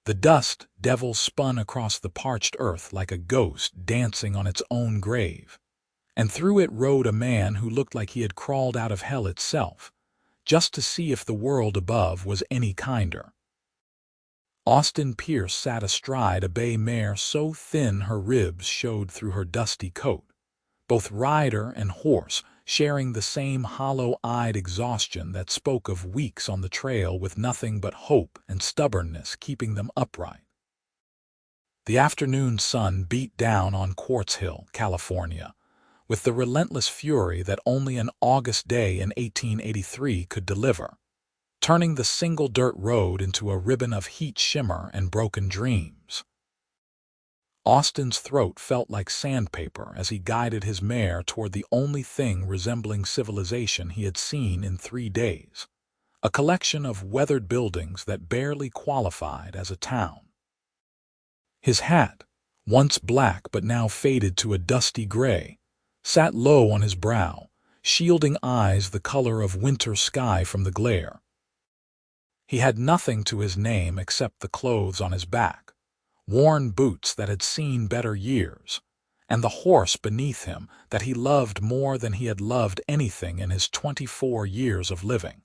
The dust devil spun across the parched earth like a ghost dancing on its own grave, and through it rode a man who looked like he had crawled out of hell itself, just to see if the world above was any kinder. Austin Pierce sat astride a bay mare so thin her ribs showed through her dusty coat, both rider and horse sharing the same hollow-eyed exhaustion that spoke of weeks on the trail with nothing but hope and stubbornness keeping them upright. The afternoon sun beat down on Quartz Hill, California, with the relentless fury that only an August day in 1883 could deliver, turning the single dirt road into a ribbon of heat shimmer and broken dreams. Austin's throat felt like sandpaper as he guided his mare toward the only thing resembling civilization he had seen in 3 days, a collection of weathered buildings that barely qualified as a town. His hat, once black but now faded to a dusty gray, sat low on his brow, shielding eyes the color of winter sky from the glare. He had nothing to his name except the clothes on his back, worn boots that had seen better years, and the horse beneath him that he loved more than he had loved anything in his 24 years of living.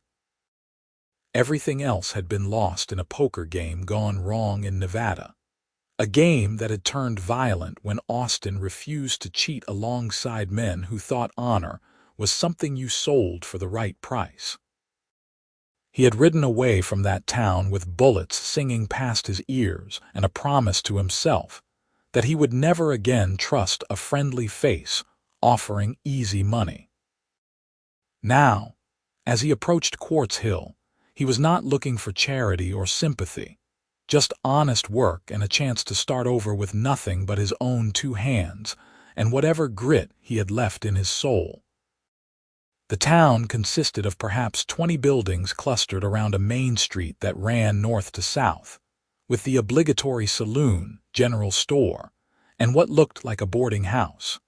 Everything else had been lost in a poker game gone wrong in Nevada, a game that had turned violent when Austin refused to cheat alongside men who thought honor was something you sold for the right price. He had ridden away from that town with bullets singing past his ears and a promise to himself that he would never again trust a friendly face offering easy money. Now, as he approached Quartz Hill, he was not looking for charity or sympathy, just honest work and a chance to start over with nothing but his own 2 hands and whatever grit he had left in his soul. The town consisted of perhaps 20 buildings clustered around a main street that ran north to south, with the obligatory saloon, general store, and what looked like a boarding house.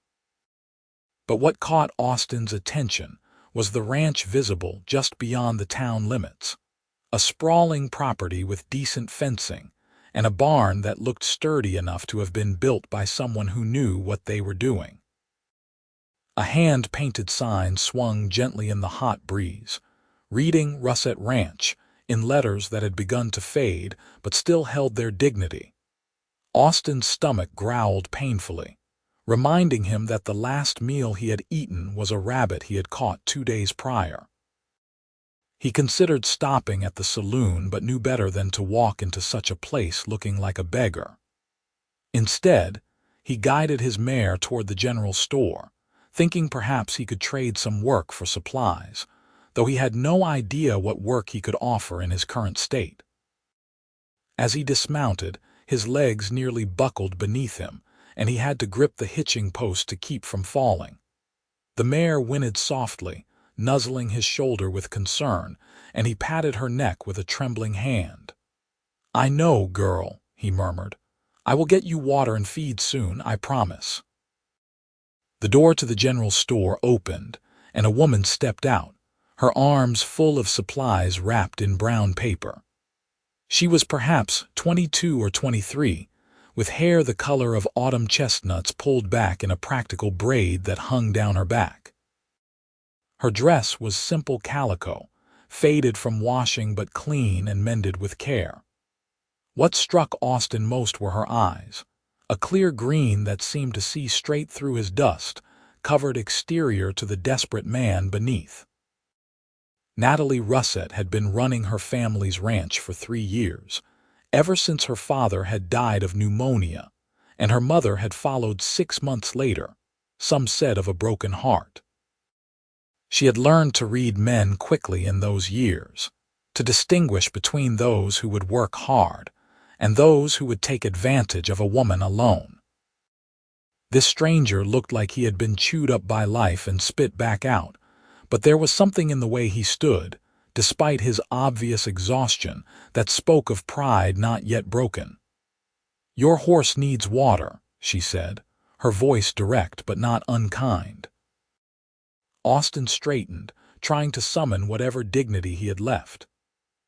But what caught Austin's attention was the ranch visible just beyond the town limits, a sprawling property with decent fencing, and a barn that looked sturdy enough to have been built by someone who knew what they were doing. A hand-painted sign swung gently in the hot breeze, reading Russet Ranch in letters that had begun to fade but still held their dignity. Austin's stomach growled painfully, reminding him that the last meal he had eaten was a rabbit he had caught 2 days prior. He considered stopping at the saloon but knew better than to walk into such a place looking like a beggar. Instead, he guided his mare toward the general store, thinking perhaps he could trade some work for supplies, though he had no idea what work he could offer in his current state. As he dismounted, his legs nearly buckled beneath him, and he had to grip the hitching post to keep from falling. The mare whinnied softly, nuzzling his shoulder with concern, and he patted her neck with a trembling hand. "I know, girl," he murmured. "I will get you water and feed soon, I promise." The door to the general store opened, and a woman stepped out, her arms full of supplies wrapped in brown paper. She was perhaps 22 or 23, with hair the color of autumn chestnuts pulled back in a practical braid that hung down her back. Her dress was simple calico, faded from washing but clean and mended with care. What struck Austin most were her eyes, a clear green that seemed to see straight through his dust-covered exterior to the desperate man beneath. Natalie Russet had been running her family's ranch for 3 years, ever since her father had died of pneumonia, and her mother had followed 6 months later, some said of a broken heart. She had learned to read men quickly in those years, to distinguish between those who would work hard and those who would take advantage of a woman alone. This stranger looked like he had been chewed up by life and spit back out, but there was something in the way he stood, despite his obvious exhaustion, that spoke of pride not yet broken. "Your horse needs water," she said, her voice direct but not unkind. Austin straightened, trying to summon whatever dignity he had left.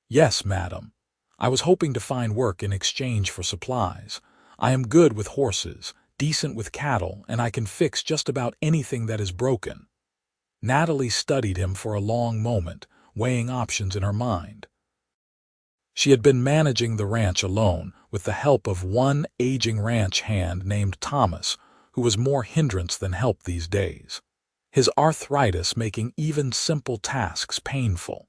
"Yes, madam. I was hoping to find work in exchange for supplies. I am good with horses, decent with cattle, and I can fix just about anything that is broken." Natalie studied him for a long moment, weighing options in her mind. She had been managing the ranch alone, with the help of one aging ranch hand named Thomas, who was more hindrance than help these days, his arthritis making even simple tasks painful.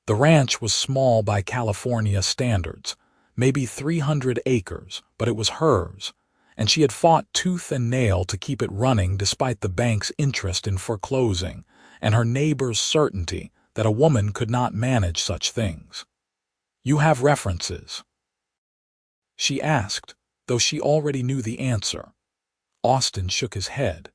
The ranch was small by California standards, maybe 300 acres, but it was hers, and she had fought tooth and nail to keep it running despite the bank's interest in foreclosing and her neighbor's certainty that a woman could not manage such things. "You have references?" she asked, though she already knew the answer. Austin shook his head.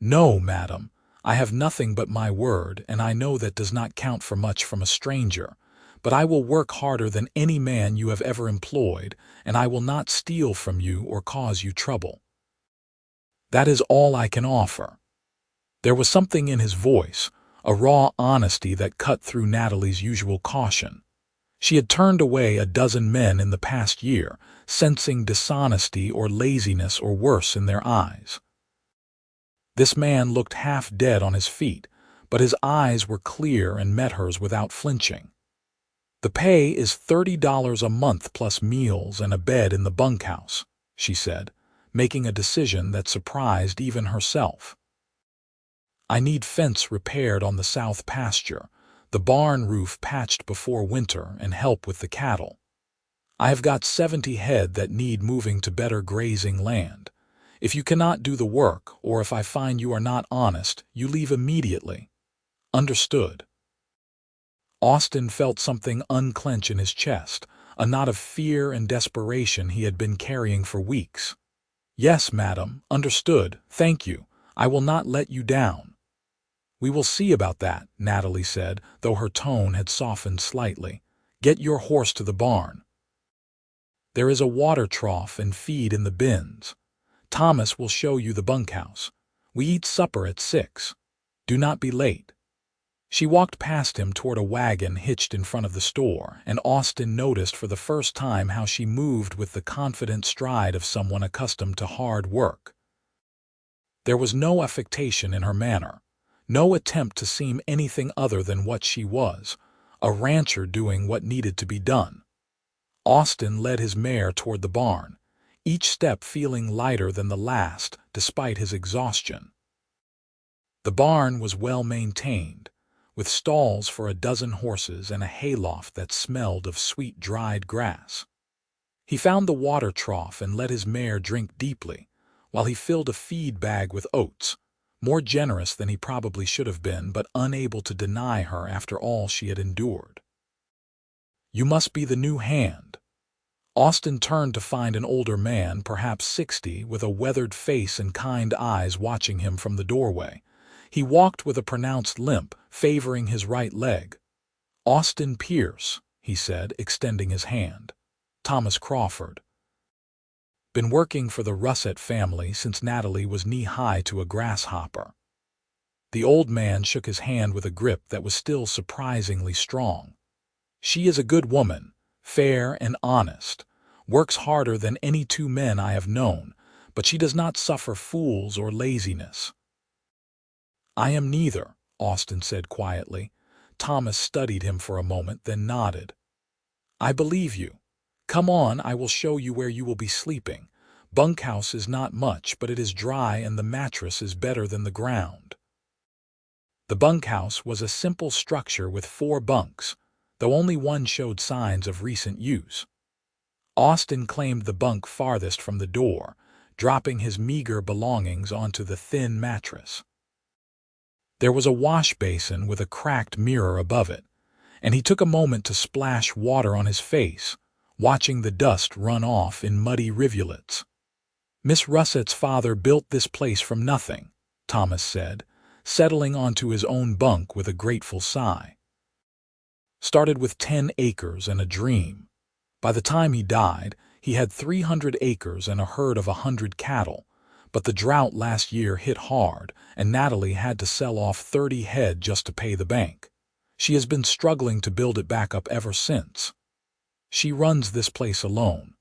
"No, madam, I have nothing but my word, and I know that does not count for much from a stranger, but I will work harder than any man you have ever employed, and I will not steal from you or cause you trouble. That is all I can offer." There was something in his voice, a raw honesty that cut through Natalie's usual caution. She had turned away a dozen men in the past year, sensing dishonesty or laziness or worse in their eyes. This man looked half dead on his feet, but his eyes were clear and met hers without flinching. "The pay is $30 a month plus meals and a bed in the bunkhouse," she said, making a decision that surprised even herself. "I need fence repaired on the south pasture, the barn roof patched before winter, and help with the cattle. I have got 70 head that need moving to better grazing land. If you cannot do the work, or if I find you are not honest, you leave immediately. Understood?" Austin felt something unclench in his chest, a knot of fear and desperation he had been carrying for weeks. "Yes, madam, understood, thank you. I will not let you down." "We will see about that," Natalie said, though her tone had softened slightly. "Get your horse to the barn. There is a water trough and feed in the bins. Thomas will show you the bunkhouse. We eat supper at 6. Do not be late." She walked past him toward a wagon hitched in front of the store, and Austin noticed for the first time how she moved with the confident stride of someone accustomed to hard work. There was no affectation in her manner, no attempt to seem anything other than what she was, a rancher doing what needed to be done. Austin led his mare toward the barn, each step feeling lighter than the last despite his exhaustion. The barn was well maintained, with stalls for a dozen horses and a hayloft that smelled of sweet dried grass. He found the water trough and let his mare drink deeply, while he filled a feed bag with oats, more generous than he probably should have been, but unable to deny her after all she had endured. "You must be the new hand." Austin turned to find an older man, perhaps 60, with a weathered face and kind eyes watching him from the doorway. He walked with a pronounced limp, favoring his right leg. "Austin Pierce," he said, extending his hand. "Thomas Crawford. Been working for the Russet family since Natalie was knee-high to a grasshopper." The old man shook his hand with a grip that was still surprisingly strong. "She is a good woman, fair and honest, works harder than any 2 men I have known, but she does not suffer fools or laziness." "I am neither," Austin said quietly. Thomas studied him for a moment, then nodded. "I believe you. Come on, I will show you where you will be sleeping. Bunkhouse is not much, but it is dry and the mattress is better than the ground." The bunkhouse was a simple structure with 4 bunks, though only one showed signs of recent use. Austin claimed the bunk farthest from the door, dropping his meager belongings onto the thin mattress. There was a wash basin with a cracked mirror above it, and he took a moment to splash water on his face, watching the dust run off in muddy rivulets. "Miss Russet's father built this place from nothing," Thomas said, settling onto his own bunk with a grateful sigh. "Started with 10 acres and a dream. By the time he died, he had 300 acres and a herd of 100 cattle, but the drought last year hit hard, and Natalie had to sell off 30 head just to pay the bank. She has been struggling to build it back up ever since." She runs this place alone."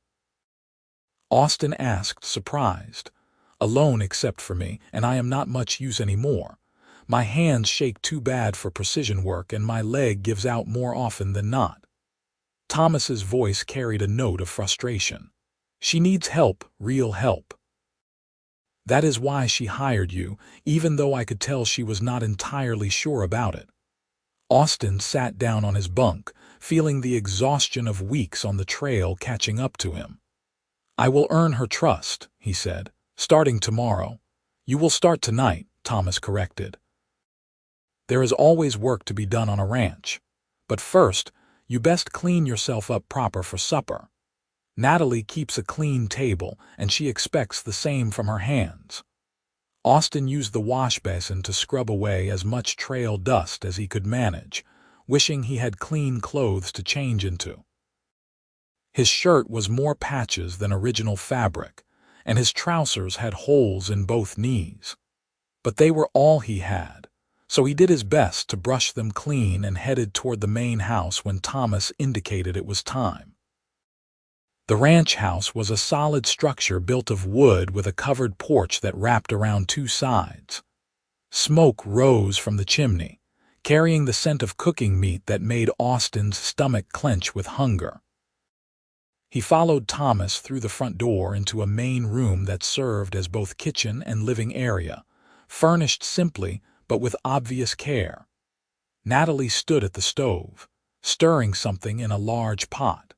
Austin asked, surprised. "Alone except for me, and I am not much use anymore. My hands shake too bad for precision work, and my leg gives out more often than not." Thomas's voice carried a note of frustration. "She needs help, real help. That is why she hired you, even though I could tell she was not entirely sure about it." Austin sat down on his bunk, feeling the exhaustion of weeks on the trail catching up to him. "I will earn her trust," he said, "starting tomorrow." "You will start tonight," Thomas corrected. "There is always work to be done on a ranch. But first, you best clean yourself up proper for supper. Natalie keeps a clean table, and she expects the same from her hands." Austin used the wash basin to scrub away as much trail dust as he could manage, wishing he had clean clothes to change into. His shirt was more patches than original fabric, and his trousers had holes in both knees. But they were all he had, so he did his best to brush them clean and headed toward the main house when Thomas indicated it was time. The ranch house was a solid structure built of wood with a covered porch that wrapped around two sides. Smoke rose from the chimney, carrying the scent of cooking meat that made Austin's stomach clench with hunger. He followed Thomas through the front door into a main room that served as both kitchen and living area, furnished simply but with obvious care. Natalie stood at the stove, stirring something in a large pot.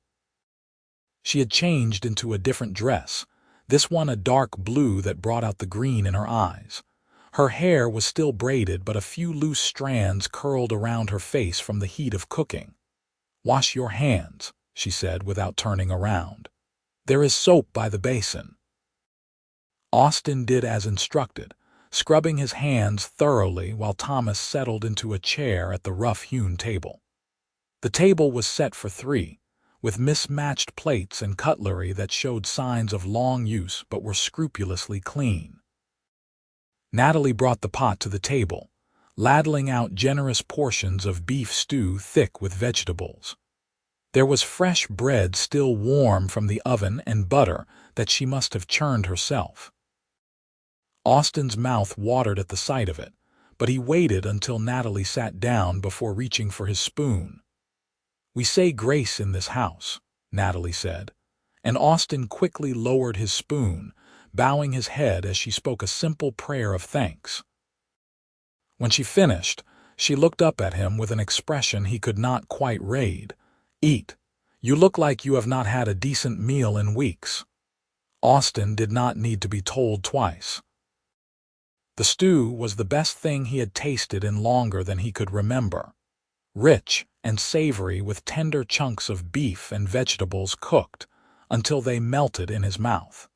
She had changed into a different dress, this one a dark blue that brought out the green in her eyes. Her hair was still braided, but a few loose strands curled around her face from the heat of cooking. "Wash your hands," she said without turning around. "There is soap by the basin." Austin did as instructed, scrubbing his hands thoroughly while Thomas settled into a chair at the rough-hewn table. The table was set for three, with mismatched plates and cutlery that showed signs of long use but were scrupulously clean. Natalie brought the pot to the table, ladling out generous portions of beef stew thick with vegetables. There was fresh bread still warm from the oven and butter that she must have churned herself. Austin's mouth watered at the sight of it, but he waited until Natalie sat down before reaching for his spoon. "We say grace in this house," Natalie said, and Austin quickly lowered his spoon, bowing his head as she spoke a simple prayer of thanks. When she finished, she looked up at him with an expression he could not quite read. "Eat. You look like you have not had a decent meal in weeks." Austin did not need to be told twice. The stew was the best thing he had tasted in longer than he could remember. Rich and savory with tender chunks of beef and vegetables cooked until they melted in his mouth.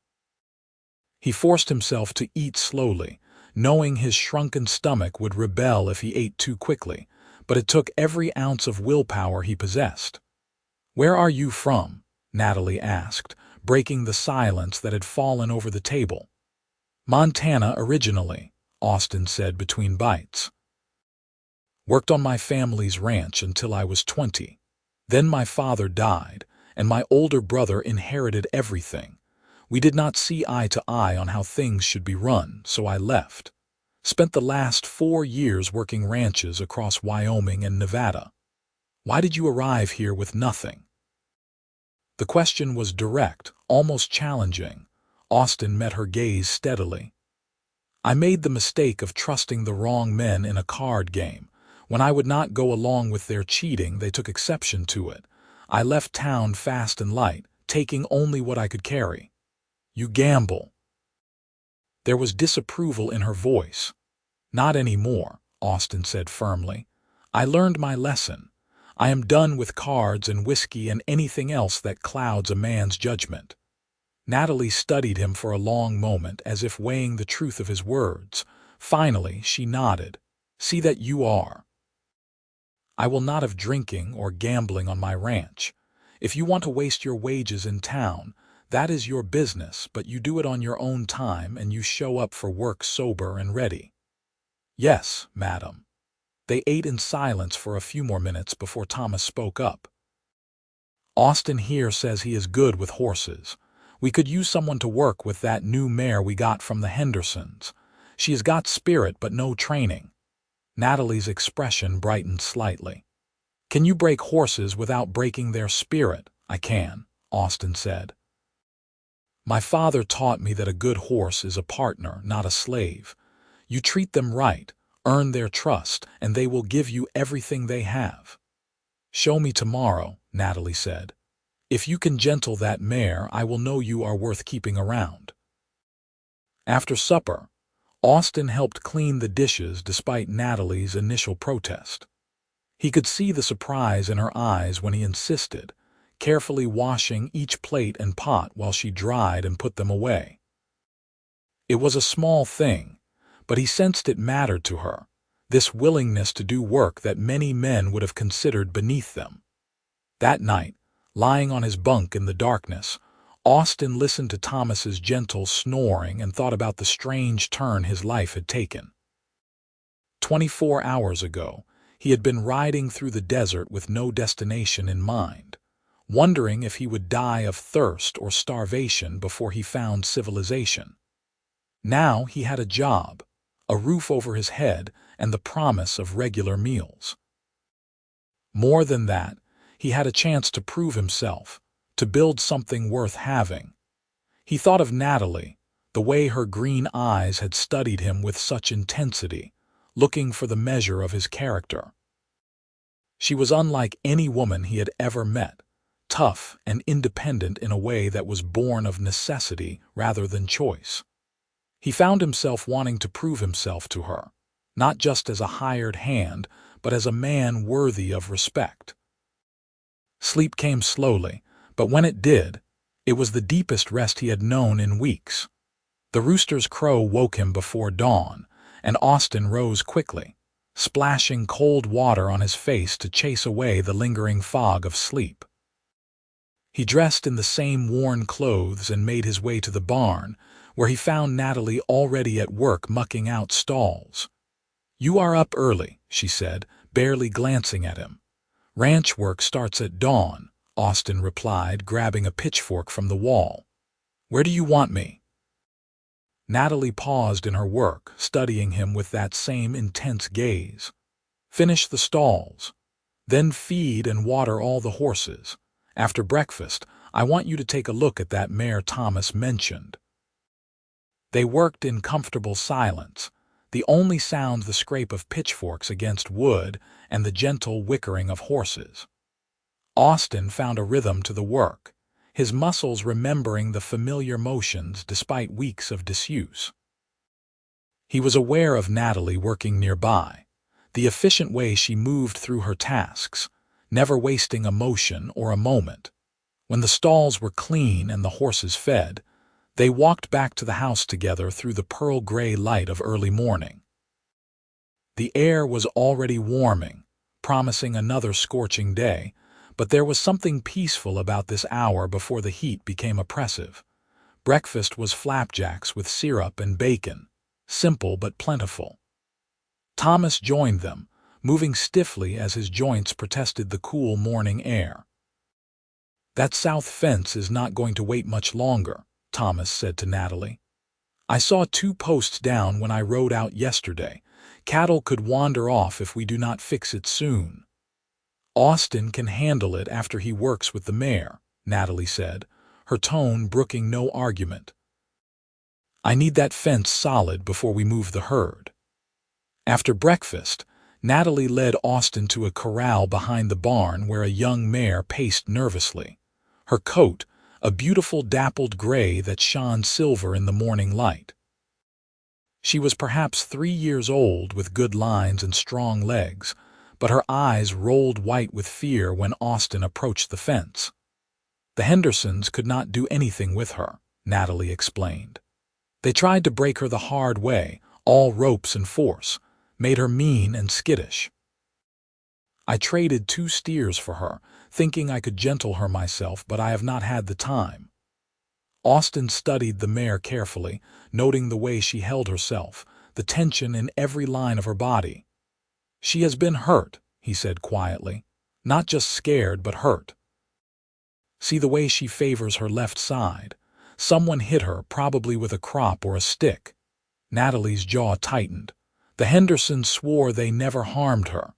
He forced himself to eat slowly, knowing his shrunken stomach would rebel if he ate too quickly, but it took every ounce of willpower he possessed. "Where are you from?" Natalie asked, breaking the silence that had fallen over the table. "Montana originally," Austin said between bites. "Worked on my family's ranch until I was 20. Then my father died, and my older brother inherited everything. We did not see eye to eye on how things should be run, so I left. Spent the last 4 years working ranches across Wyoming and Nevada." "Why did you arrive here with nothing?" The question was direct, almost challenging. Austin met her gaze steadily. "I made the mistake of trusting the wrong men in a card game. When I would not go along with their cheating, they took exception to it. I left town fast and light, taking only what I could carry." "You gamble." There was disapproval in her voice. "Not anymore," Austin said firmly. "I learned my lesson. I am done with cards and whiskey and anything else that clouds a man's judgment." Natalie studied him for a long moment as if weighing the truth of his words. Finally, she nodded. "See that you are. I will not have drinking or gambling on my ranch. If you want to waste your wages in town, that is your business, but you do it on your own time and you show up for work sober and ready." "Yes, madam." They ate in silence for a few more minutes before Thomas spoke up. Austin here says he is good with horses. We could use someone to work with that new mare we got from the Hendersons. She has got spirit but no training." Natalie's expression brightened slightly. "Can you break horses without breaking their spirit?" "I can," Austin said. "My father taught me that a good horse is a partner, not a slave. You treat them right, earn their trust, and they will give you everything they have." "Show me tomorrow," Natalie said. "If you can gentle that mare, I will know you are worth keeping around." After supper, Austin helped clean the dishes despite Natalie's initial protest. He could see the surprise in her eyes when he insisted, carefully washing each plate and pot while she dried and put them away. It was a small thing, but he sensed it mattered to her, this willingness to do work that many men would have considered beneath them. That night, lying on his bunk in the darkness, Austin listened to Thomas's gentle snoring and thought about the strange turn his life had taken. 24 hours ago, he had been riding through the desert with no destination in mind, wondering if he would die of thirst or starvation before he found civilization. Now he had a job, a roof over his head, and the promise of regular meals. More than that, he had a chance to prove himself, to build something worth having. He thought of Natalie, the way her green eyes had studied him with such intensity, looking for the measure of his character. She was unlike any woman he had ever met, tough and independent in a way that was born of necessity rather than choice. He found himself wanting to prove himself to her, not just as a hired hand, but as a man worthy of respect. Sleep came slowly, but when it did, it was the deepest rest he had known in weeks. The rooster's crow woke him before dawn, and Austin rose quickly, splashing cold water on his face to chase away the lingering fog of sleep. He dressed in the same worn clothes and made his way to the barn, where he found Natalie already at work mucking out stalls. "You are up early," she said, barely glancing at him. "Ranch work starts at dawn," Austin replied, grabbing a pitchfork from the wall. "Where do you want me?" Natalie paused in her work, studying him with that same intense gaze. "Finish the stalls. Then feed and water all the horses. After breakfast, I want you to take a look at that mare Thomas mentioned." They worked in comfortable silence, the only sounds the scrape of pitchforks against wood and the gentle whickering of horses. Austin found a rhythm to the work, his muscles remembering the familiar motions despite weeks of disuse. He was aware of Natalie working nearby, the efficient way she moved through her tasks, never wasting a motion or a moment. When the stalls were clean and the horses fed, they walked back to the house together through the pearl-gray light of early morning. The air was already warming, promising another scorching day, but there was something peaceful about this hour before the heat became oppressive. Breakfast was flapjacks with syrup and bacon, simple but plentiful. Thomas joined them, moving stiffly as his joints protested the cool morning air. "That south fence is not going to wait much longer," Thomas said to Natalie. "I saw 2 posts down when I rode out yesterday. Cattle could wander off if we do not fix it soon." "Austin can handle it after he works with the mare," Natalie said, her tone brooking no argument. "I need that fence solid before we move the herd." After breakfast, Natalie led Austin to a corral behind the barn where a young mare paced nervously, her coat a beautiful dappled gray that shone silver in the morning light. She was perhaps 3 years old with good lines and strong legs, but her eyes rolled white with fear when Austin approached the fence. "The Hendersons could not do anything with her," Natalie explained. "They tried to break her the hard way, all ropes and force, made her mean and skittish. I traded 2 steers for her, thinking I could gentle her myself, but I have not had the time." Austin studied the mare carefully, noting the way she held herself, the tension in every line of her body. "She has been hurt," he said quietly. "Not just scared, but hurt." See the way she favors her left side. Someone hit her, probably with a crop or a stick. Natalie's jaw tightened. The Hendersons swore they never harmed her.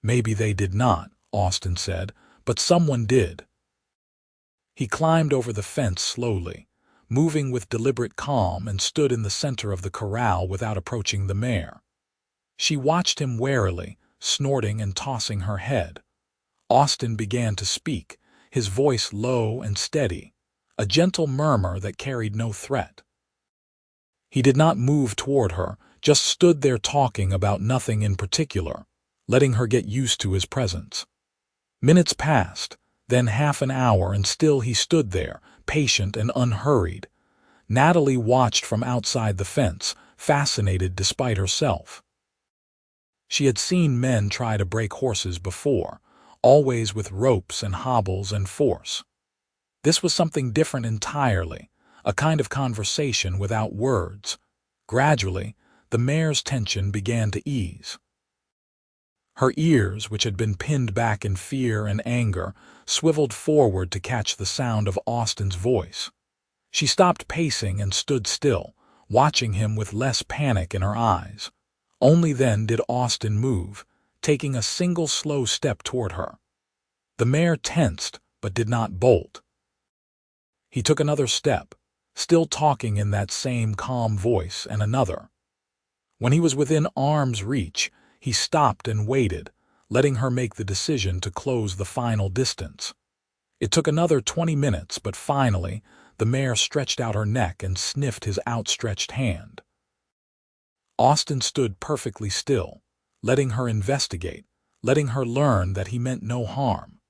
Maybe they did not, Austin said, but someone did. He climbed over the fence slowly, moving with deliberate calm, and stood in the center of the corral without approaching the mare. She watched him warily, snorting and tossing her head. Austin began to speak, his voice low and steady, a gentle murmur that carried no threat. He did not move toward her, just stood there talking about nothing in particular, letting her get used to his presence. Minutes passed, then half an hour, and still he stood there, patient and unhurried. Natalie watched from outside the fence, fascinated despite herself. She had seen men try to break horses before, always with ropes and hobbles and force. This was something different entirely, a kind of conversation without words. Gradually, the mare's tension began to ease. Her ears, which had been pinned back in fear and anger, swiveled forward to catch the sound of Austin's voice. She stopped pacing and stood still, watching him with less panic in her eyes. Only then did Austin move, taking a single slow step toward her. The mare tensed, but did not bolt. He took another step, still talking in that same calm voice, and another. When he was within arm's reach, he stopped and waited, letting her make the decision to close the final distance. It took another 20 minutes, but finally, the mare stretched out her neck and sniffed his outstretched hand. Austin stood perfectly still, letting her investigate, letting her learn that he meant no harm.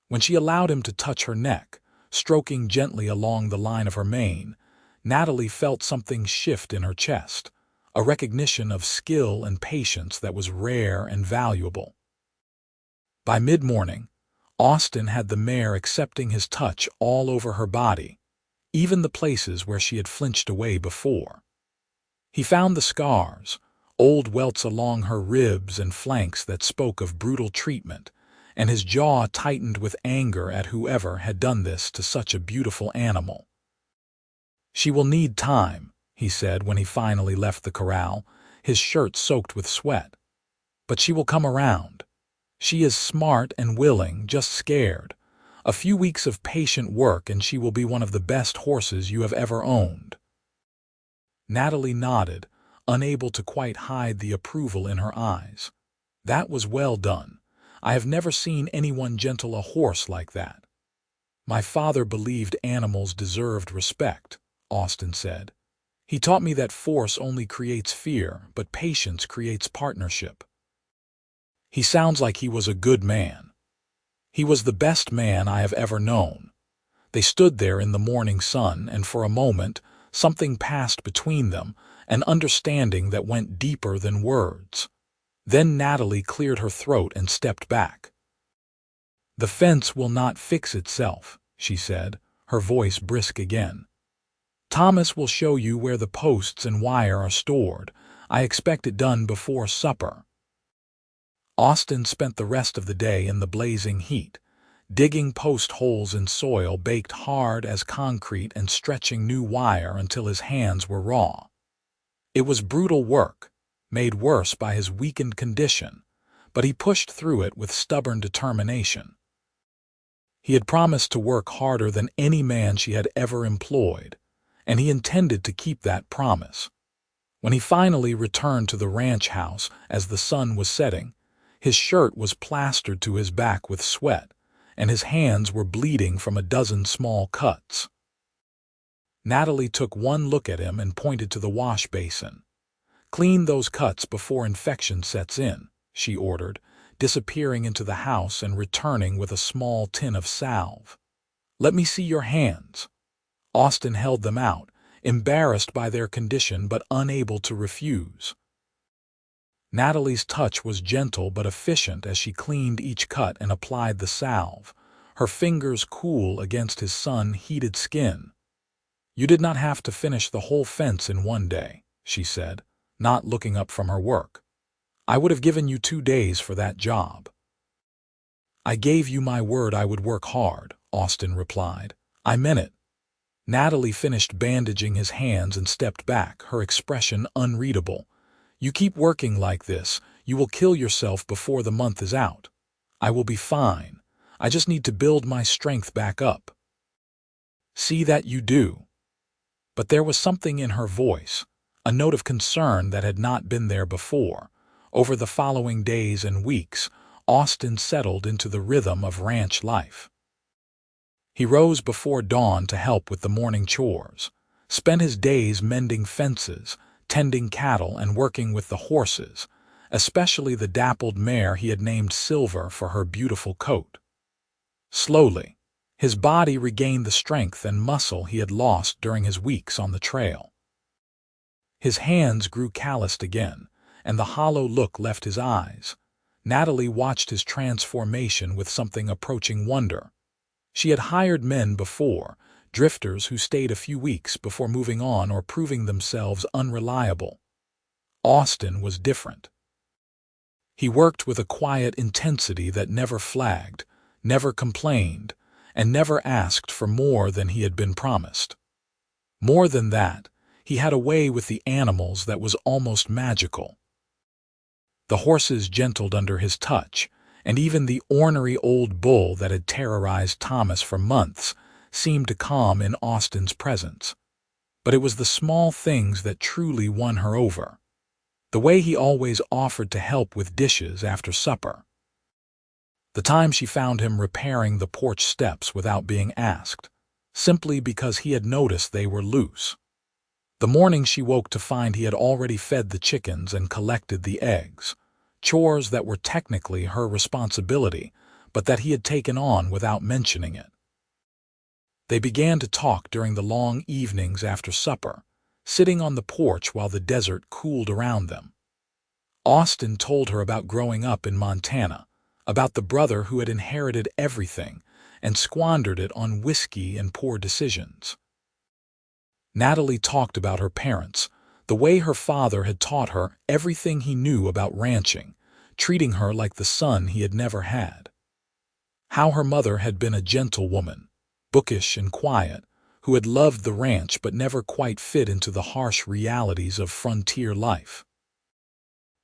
When she allowed him to touch her neck, stroking gently along the line of her mane, Natalie felt something shift in her chest, a recognition of skill and patience that was rare and valuable. By mid-morning, Austin had the mare accepting his touch all over her body, even the places where she had flinched away before. He found the scars, old welts along her ribs and flanks that spoke of brutal treatment, and his jaw tightened with anger at whoever had done this to such a beautiful animal. "She will need time," he said when he finally left the corral, his shirt soaked with sweat. "But she will come around. She is smart and willing, just scared. A few weeks of patient work and she will be one of the best horses you have ever owned." Natalie nodded, unable to quite hide the approval in her eyes. "That was well done. I have never seen anyone gentle a horse like that." "My father believed animals deserved respect," Austin said. "He taught me that force only creates fear, but patience creates partnership." "He sounds like he was a good man." "He was the best man I have ever known." They stood there in the morning sun, and for a moment, something passed between them, an understanding that went deeper than words. Then Natalie cleared her throat and stepped back. "The fence will not fix itself," she said, her voice brisk again. "Thomas will show you where the posts and wire are stored. I expect it done before supper." Austin spent the rest of the day in the blazing heat, digging post holes in soil baked hard as concrete and stretching new wire until his hands were raw. It was brutal work, made worse by his weakened condition, but he pushed through it with stubborn determination. He had promised to work harder than any man she had ever employed, and he intended to keep that promise. When he finally returned to the ranch house as the sun was setting, his shirt was plastered to his back with sweat, and his hands were bleeding from a dozen small cuts. Natalie took one look at him and pointed to the wash basin. "Clean those cuts before infection sets in," she ordered, disappearing into the house and returning with a small tin of salve. "Let me see your hands." Austin held them out, embarrassed by their condition but unable to refuse. Natalie's touch was gentle but efficient as she cleaned each cut and applied the salve, her fingers cool against his sun-heated skin. "You did not have to finish the whole fence in one day," she said, not looking up from her work. "I would have given you 2 days for that job." I gave you my word I would work hard, Austin replied. I meant it. Natalie finished bandaging his hands and stepped back, her expression unreadable. You keep working like this, you will kill yourself before the month is out. I will be fine. I just need to build my strength back up. See that you do. But there was something in her voice, a note of concern that had not been there before. Over the following days and weeks, Austin settled into the rhythm of ranch life. He rose before dawn to help with the morning chores, spent his days mending fences, tending cattle, and working with the horses, especially the dappled mare he had named Silver for her beautiful coat. Slowly, his body regained the strength and muscle he had lost during his weeks on the trail. His hands grew calloused again, and the hollow look left his eyes. Natalie watched his transformation with something approaching wonder. She had hired men before, drifters who stayed a few weeks before moving on or proving themselves unreliable. Austin was different. He worked with a quiet intensity that never flagged, never complained, and never asked for more than he had been promised. More than that, he had a way with the animals that was almost magical. The horses gentled under his touch, and even the ornery old bull that had terrorized Thomas for months seemed to calm in Austin's presence. But it was the small things that truly won her over. The way he always offered to help with dishes after supper. The time she found him repairing the porch steps without being asked, simply because he had noticed they were loose. The morning she woke to find he had already fed the chickens and collected the eggs, chores that were technically her responsibility, but that he had taken on without mentioning it. They began to talk during the long evenings after supper, sitting on the porch while the desert cooled around them. Austin told her about growing up in Montana, about the brother who had inherited everything and squandered it on whiskey and poor decisions. Natalie talked about her parents, the way her father had taught her everything he knew about ranching, treating her like the son he had never had. How her mother had been a gentle woman, bookish and quiet, who had loved the ranch but never quite fit into the harsh realities of frontier life.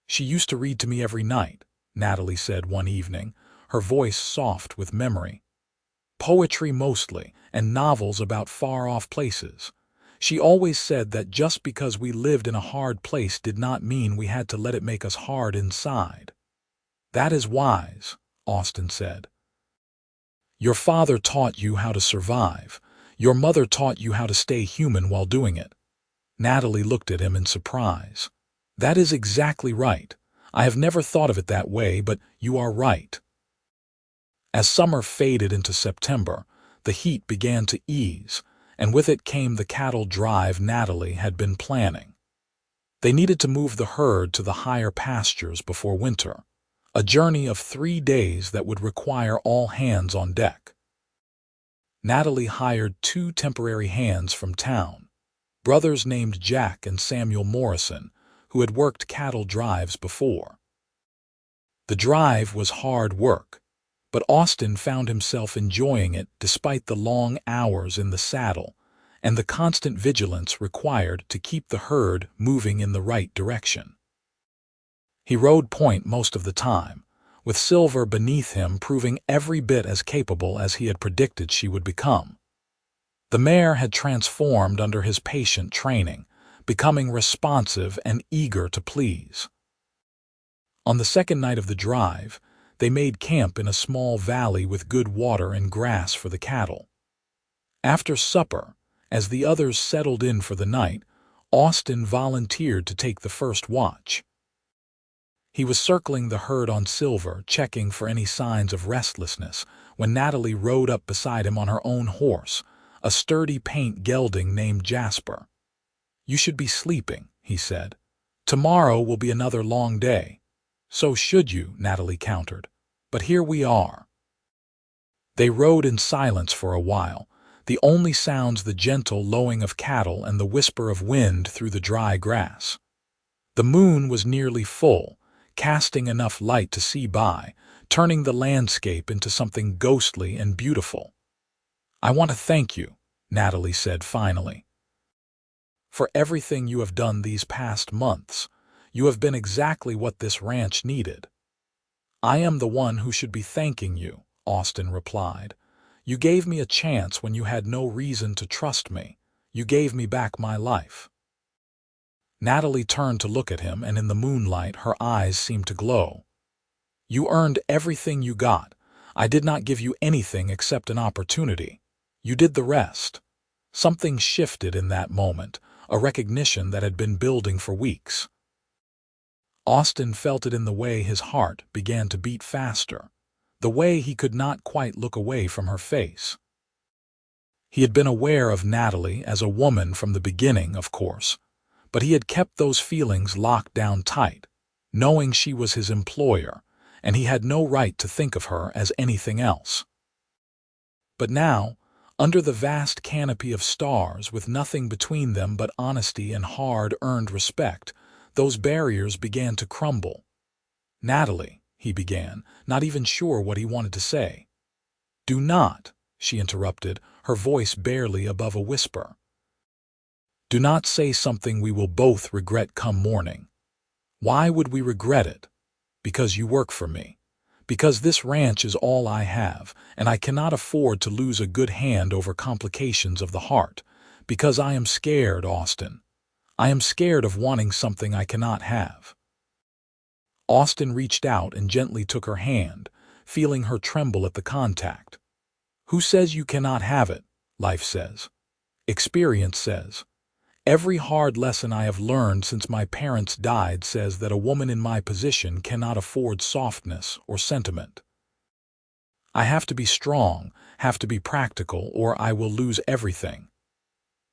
She used to read to me every night, Natalie said one evening, her voice soft with memory. Poetry mostly, and novels about far-off places. She always said that just because we lived in a hard place did not mean we had to let it make us hard inside. That is wise, Austin said. Your father taught you how to survive. Your mother taught you how to stay human while doing it. Natalie looked at him in surprise. That is exactly right. I have never thought of it that way, but you are right. As summer faded into September, the heat began to ease, and with it came the cattle drive Natalie had been planning. They needed to move the herd to the higher pastures before winter, a journey of 3 days that would require all hands on deck. Natalie hired 2 temporary hands from town, brothers named Jack and Samuel Morrison, who had worked cattle drives before. The drive was hard work, but Austin found himself enjoying it despite the long hours in the saddle and the constant vigilance required to keep the herd moving in the right direction. He rode point most of the time, with Silver beneath him proving every bit as capable as he had predicted she would become. The mare had transformed under his patient training, becoming responsive and eager to please. On the second night of the drive, they made camp in a small valley with good water and grass for the cattle. After supper, as the others settled in for the night, Austin volunteered to take the first watch. He was circling the herd on Silver, checking for any signs of restlessness, when Natalie rode up beside him on her own horse, a sturdy paint gelding named Jasper. You should be sleeping, he said. Tomorrow will be another long day. So should you, Natalie countered. But here we are. They rode in silence for a while, the only sounds the gentle lowing of cattle and the whisper of wind through the dry grass. The moon was nearly full, casting enough light to see by, turning the landscape into something ghostly and beautiful. "I want to thank you," Natalie said finally, "for everything you have done these past months. You have been exactly what this ranch needed." "I am the one who should be thanking you," Austin replied. "You gave me a chance when you had no reason to trust me. You gave me back my life." Natalie turned to look at him, and in the moonlight her eyes seemed to glow. "You earned everything you got. I did not give you anything except an opportunity. You did the rest." Something shifted in that moment, a recognition that had been building for weeks. Austin felt it in the way his heart began to beat faster, the way he could not quite look away from her face. He had been aware of Natalie as a woman from the beginning, of course, but he had kept those feelings locked down tight, knowing she was his employer, and he had no right to think of her as anything else. But now, under the vast canopy of stars with nothing between them but honesty and hard-earned respect, those barriers began to crumble. "Natalie," he began, not even sure what he wanted to say. "Do not," she interrupted, her voice barely above a whisper. "Do not say something we will both regret come morning." "Why would we regret it?" "Because you work for me. Because this ranch is all I have, and I cannot afford to lose a good hand over complications of the heart. Because I am scared, Austin. I am scared of wanting something I cannot have." Austin reached out and gently took her hand, feeling her tremble at the contact. "Who says you cannot have it?" "Life says. Experience says. Every hard lesson I have learned since my parents died says that a woman in my position cannot afford softness or sentiment. I have to be strong, have to be practical, or I will lose everything."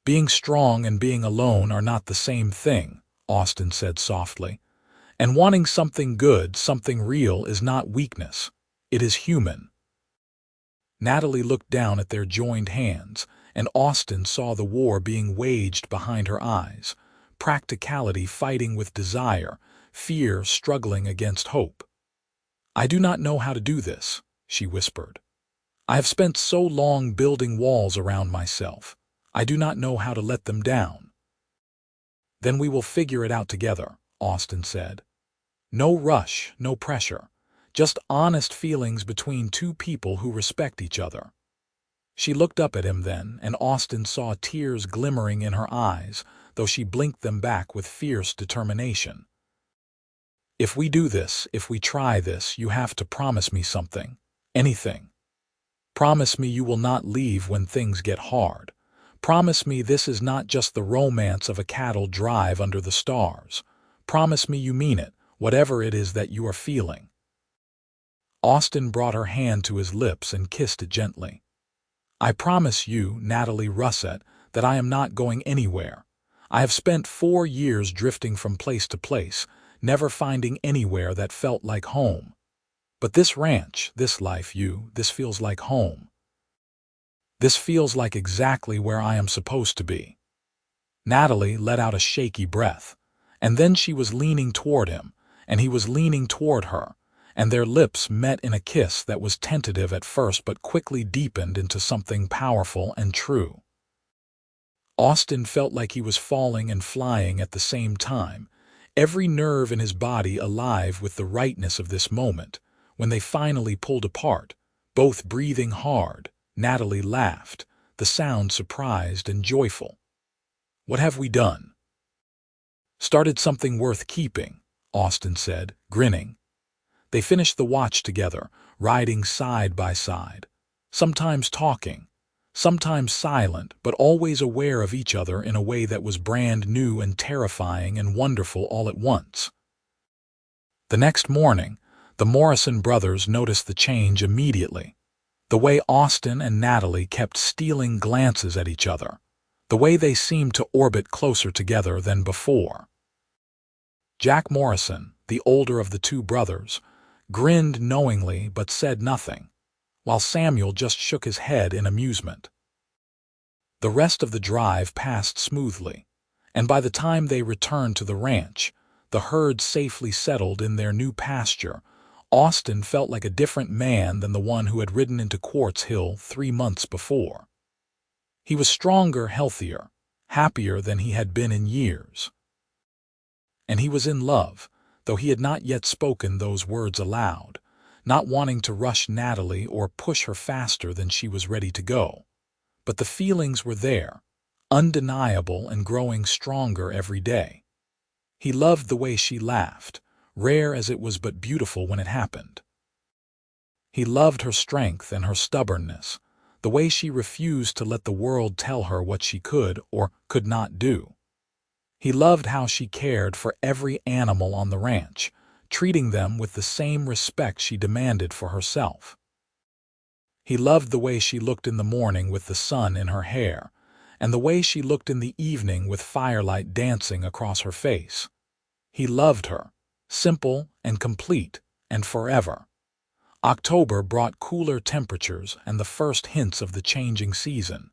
"Being strong and being alone are not the same thing," Austin said softly. "And wanting something good, something real, is not weakness. It is human." Natalie looked down at their joined hands, and Austin saw the war being waged behind her eyes, practicality fighting with desire, fear struggling against hope. "I do not know how to do this," she whispered. "I have spent so long building walls around myself. I do not know how to let them down." "Then we will figure it out together," Austin said. "No rush, no pressure. Just honest feelings between two people who respect each other." She looked up at him then, and Austin saw tears glimmering in her eyes, though she blinked them back with fierce determination. "If we do this, if we try this, you have to promise me something. Anything. Promise me you will not leave when things get hard. Promise me this is not just the romance of a cattle drive under the stars. Promise me you mean it, whatever it is that you are feeling." Austin brought her hand to his lips and kissed it gently. "I promise you, Natalie Russet, that I am not going anywhere. I have spent 4 years drifting from place to place, never finding anywhere that felt like home. But this ranch, this life, this feels like home. This feels like exactly where I am supposed to be." Natalie let out a shaky breath, and then she was leaning toward him, and he was leaning toward her, and their lips met in a kiss that was tentative at first but quickly deepened into something powerful and true. Austin felt like he was falling and flying at the same time, every nerve in his body alive with the rightness of this moment. When they finally pulled apart, both breathing hard, Natalie laughed, the sound surprised and joyful. "What have we done?" "Started something worth keeping," Austin said, grinning. They finished the watch together, riding side by side, sometimes talking, sometimes silent, but always aware of each other in a way that was brand new and terrifying and wonderful all at once. The next morning, the Morrison brothers noticed the change immediately. The way Austin and Natalie kept stealing glances at each other, the way they seemed to orbit closer together than before. Jack Morrison, the older of the two brothers, grinned knowingly but said nothing, while Samuel just shook his head in amusement. The rest of the drive passed smoothly, and by the time they returned to the ranch, the herd safely settled in their new pasture, Austin felt like a different man than the one who had ridden into Quartz Hill 3 months before. He was stronger, healthier, happier than he had been in years. And he was in love, though he had not yet spoken those words aloud, not wanting to rush Natalie or push her faster than she was ready to go. But the feelings were there, undeniable and growing stronger every day. He loved the way she laughed, rare as it was but beautiful when it happened. He loved her strength and her stubbornness, the way she refused to let the world tell her what she could or could not do. He loved how she cared for every animal on the ranch, treating them with the same respect she demanded for herself. He loved the way she looked in the morning with the sun in her hair, and the way she looked in the evening with firelight dancing across her face. He loved her, simple and complete, and forever. October brought cooler temperatures and the first hints of the changing season.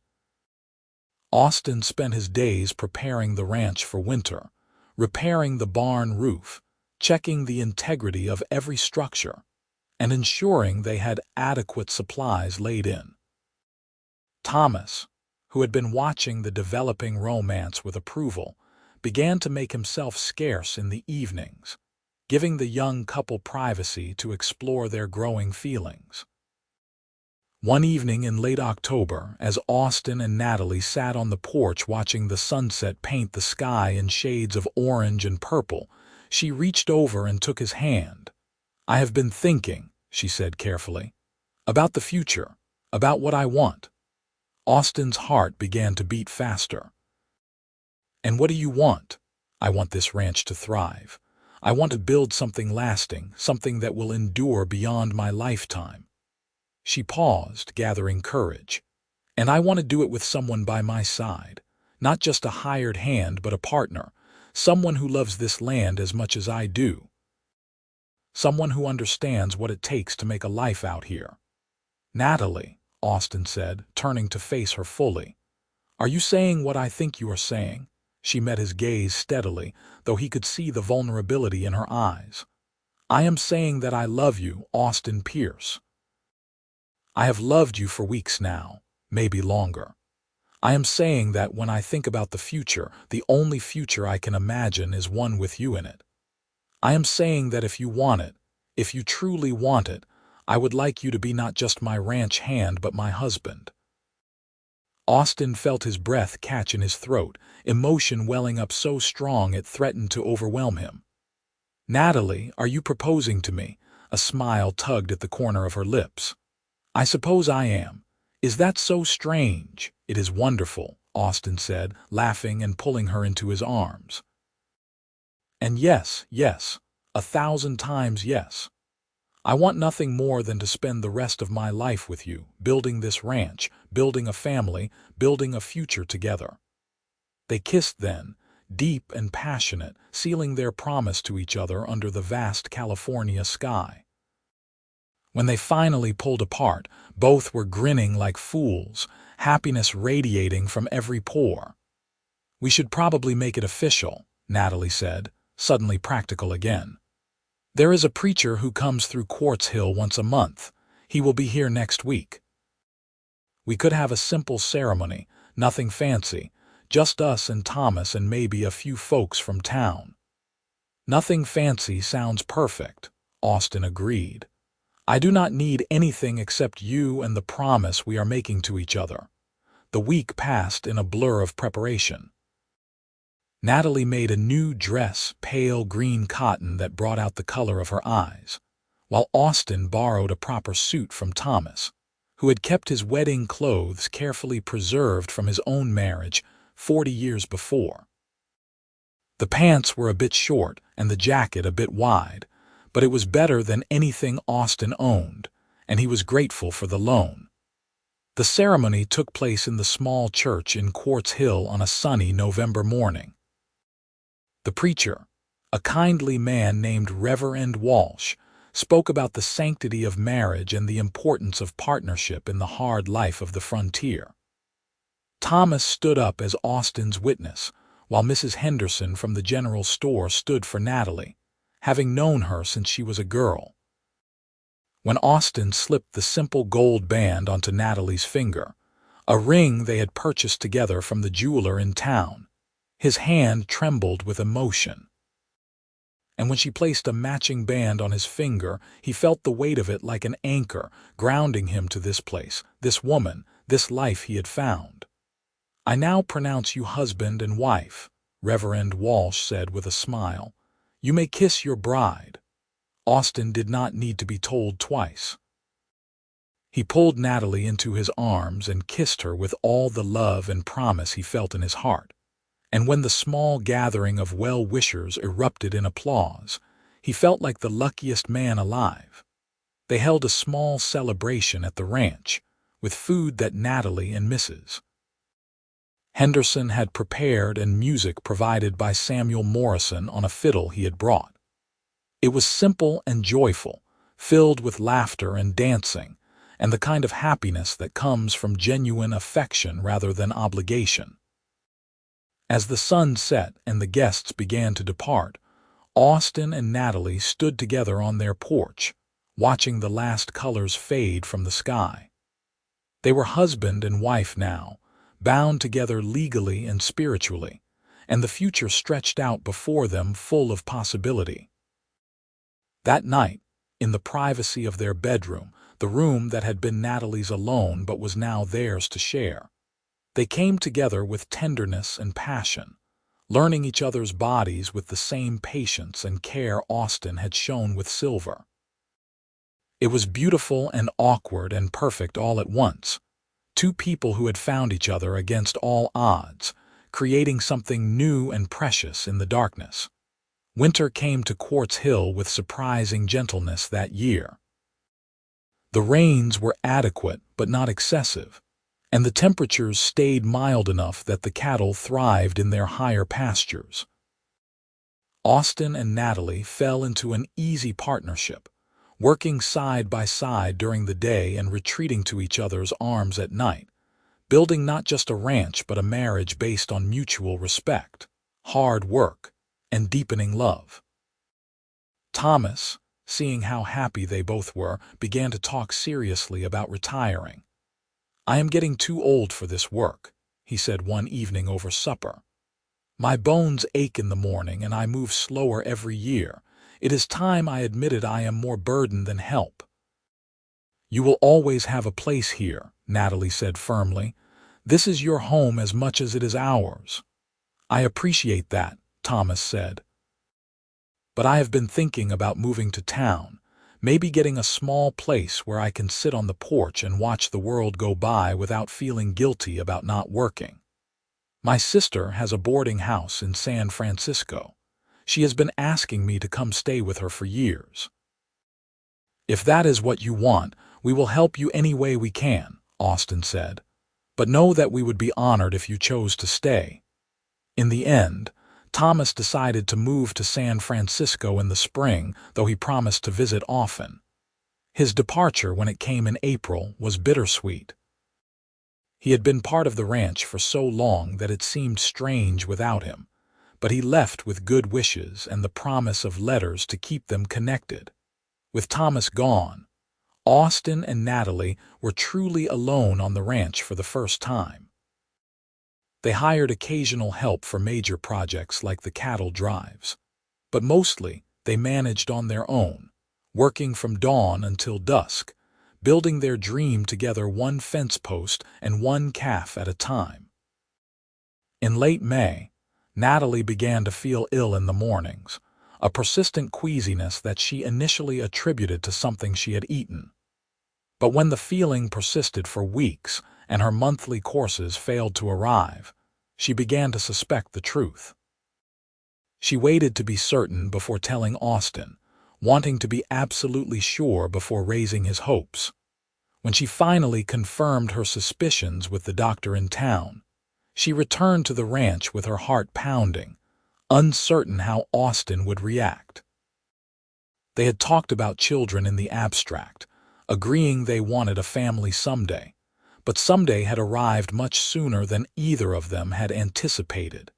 Austin spent his days preparing the ranch for winter, repairing the barn roof, checking the integrity of every structure, and ensuring they had adequate supplies laid in. Thomas, who had been watching the developing romance with approval, began to make himself scarce in the evenings, giving the young couple privacy to explore their growing feelings. One evening in late October, as Austin and Natalie sat on the porch watching the sunset paint the sky in shades of orange and purple, she reached over and took his hand. "I have been thinking," she said carefully, "about the future, about what I want." Austin's heart began to beat faster. "And what do you want?" "I want this ranch to thrive. I want to build something lasting, something that will endure beyond my lifetime." She paused, gathering courage. "And I want to do it with someone by my side, not just a hired hand but a partner, someone who loves this land as much as I do. Someone who understands what it takes to make a life out here." "Natalie," Austin said, turning to face her fully, "are you saying what I think you are saying?" She met his gaze steadily, though he could see the vulnerability in her eyes. "I am saying that I love you, Austin Pierce. I have loved you for weeks now, maybe longer. I am saying that when I think about the future, the only future I can imagine is one with you in it. I am saying that if you want it, if you truly want it, I would like you to be not just my ranch hand but my husband." Austin felt his breath catch in his throat, emotion welling up so strong it threatened to overwhelm him. "Natalie, are you proposing to me?" A smile tugged at the corner of her lips. "I suppose I am. Is that so strange?" "It is wonderful," Austin said, laughing and pulling her into his arms. "And yes, yes, 1,000 times yes. I want nothing more than to spend the rest of my life with you, building this ranch, building a family, building a future together." They kissed then, deep and passionate, sealing their promise to each other under the vast California sky. When they finally pulled apart, both were grinning like fools, happiness radiating from every pore. "We should probably make it official," Natalie said, suddenly practical again. "There is a preacher who comes through Quartz Hill once a month. He will be here next week. We could have a simple ceremony, nothing fancy, just us and Thomas and maybe a few folks from town." "Nothing fancy sounds perfect," Austin agreed. "I do not need anything except you and the promise we are making to each other." The week passed in a blur of preparation. Natalie made a new dress, pale green cotton that brought out the color of her eyes, while Austin borrowed a proper suit from Thomas, who had kept his wedding clothes carefully preserved from his own marriage 40 years before. The pants were a bit short and the jacket a bit wide, but it was better than anything Austin owned, and he was grateful for the loan. The ceremony took place in the small church in Quartz Hill on a sunny November morning. The preacher, a kindly man named Reverend Walsh, spoke about the sanctity of marriage and the importance of partnership in the hard life of the frontier. Thomas stood up as Austin's witness, while Mrs. Henderson from the general store stood for Natalie, having known her since she was a girl. when Austin slipped the simple gold band onto Natalie's finger, a ring they had purchased together from the jeweler in town. His hand trembled with emotion. And when she placed a matching band on his finger, he felt the weight of it like an anchor, grounding him to this place, this woman, this life he had found. "I now pronounce you husband and wife," Reverend Walsh said with a smile. "You may kiss your bride." Austin did not need to be told twice. He pulled Natalie into his arms and kissed her with all the love and promise he felt in his heart. And when the small gathering of well-wishers erupted in applause, he felt like the luckiest man alive. They held a small celebration at the ranch, with food that Natalie and Mrs. Henderson had prepared and music provided by Samuel Morrison on a fiddle he had brought. It was simple and joyful, filled with laughter and dancing, and the kind of happiness that comes from genuine affection rather than obligation. As the sun set and the guests began to depart, Austin and Natalie stood together on their porch, watching the last colors fade from the sky. They were husband and wife now, bound together legally and spiritually, and the future stretched out before them full of possibility. That night, in the privacy of their bedroom, the room that had been Natalie's alone but was now theirs to share, they came together with tenderness and passion, learning each other's bodies with the same patience and care Austin had shown with Silver. It was beautiful and awkward and perfect all at once, two people who had found each other against all odds, creating something new and precious in the darkness. Winter came to Quartz Hill with surprising gentleness that year. The rains were adequate but not excessive, and the temperatures stayed mild enough that the cattle thrived in their higher pastures. Austin and Natalie fell into an easy partnership, working side by side during the day and retreating to each other's arms at night, building not just a ranch but a marriage based on mutual respect, hard work, and deepening love. Thomas, seeing how happy they both were, began to talk seriously about retiring. "I am getting too old for this work," he said one evening over supper. "My bones ache in the morning and I move slower every year. It is time I admitted I am more burden than help." "You will always have a place here," Natalie said firmly. "This is your home as much as it is ours." "I appreciate that," Thomas said. "But I have been thinking about moving to town, maybe getting a small place where I can sit on the porch and watch the world go by without feeling guilty about not working. My sister has a boarding house in San Francisco. She has been asking me to come stay with her for years." "If that is what you want, we will help you any way we can," Austin said. "But know that we would be honored if you chose to stay." In the end, Thomas decided to move to San Francisco in the spring, though he promised to visit often. His departure, when it came in April, was bittersweet. He had been part of the ranch for so long that it seemed strange without him, but he left with good wishes and the promise of letters to keep them connected. With Thomas gone, Austin and Natalie were truly alone on the ranch for the first time. They hired occasional help for major projects like the cattle drives, but mostly they managed on their own, working from dawn until dusk, building their dream together one fence post and one calf at a time. In late May, Natalie began to feel ill in the mornings, a persistent queasiness that she initially attributed to something she had eaten. But when the feeling persisted for weeks and her monthly courses failed to arrive, she began to suspect the truth. She waited to be certain before telling Austin, wanting to be absolutely sure before raising his hopes. When she finally confirmed her suspicions with the doctor in town, she returned to the ranch with her heart pounding, uncertain how Austin would react. They had talked about children in the abstract, agreeing they wanted a family someday, but someday had arrived much sooner than either of them had anticipated.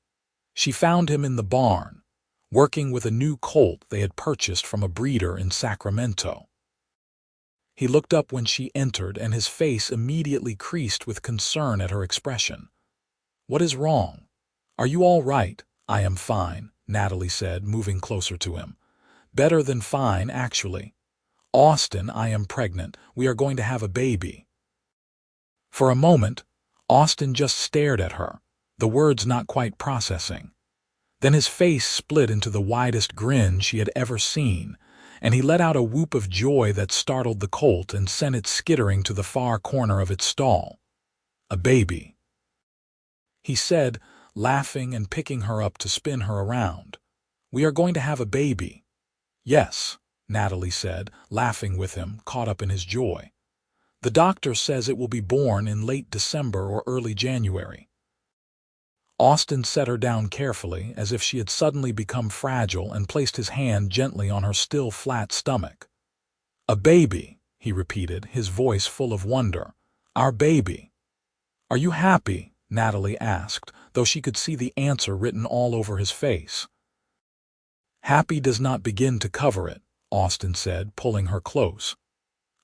She found him in the barn, working with a new colt they had purchased from a breeder in Sacramento. He looked up when she entered, and his face immediately creased with concern at her expression. "What is wrong? Are you all right?" "I am fine," Natalie said, moving closer to him. "Better than fine, actually. Austin, I am pregnant. We are going to have a baby." For a moment, Austin just stared at her, the words not quite processing. Then his face split into the widest grin she had ever seen, and he let out a whoop of joy that startled the colt and sent it skittering to the far corner of its stall. "A baby," he said, laughing and picking her up to spin her around. "We are going to have a baby." "Yes," Natalie said, laughing with him, caught up in his joy. "The doctor says it will be born in late December or early January." Austin set her down carefully, as if she had suddenly become fragile, and placed his hand gently on her still flat stomach. "A baby," he repeated, his voice full of wonder. "Our baby." "Are you happy?" Natalie asked, though she could see the answer written all over his face. "Happy does not begin to cover it," Austin said, pulling her close.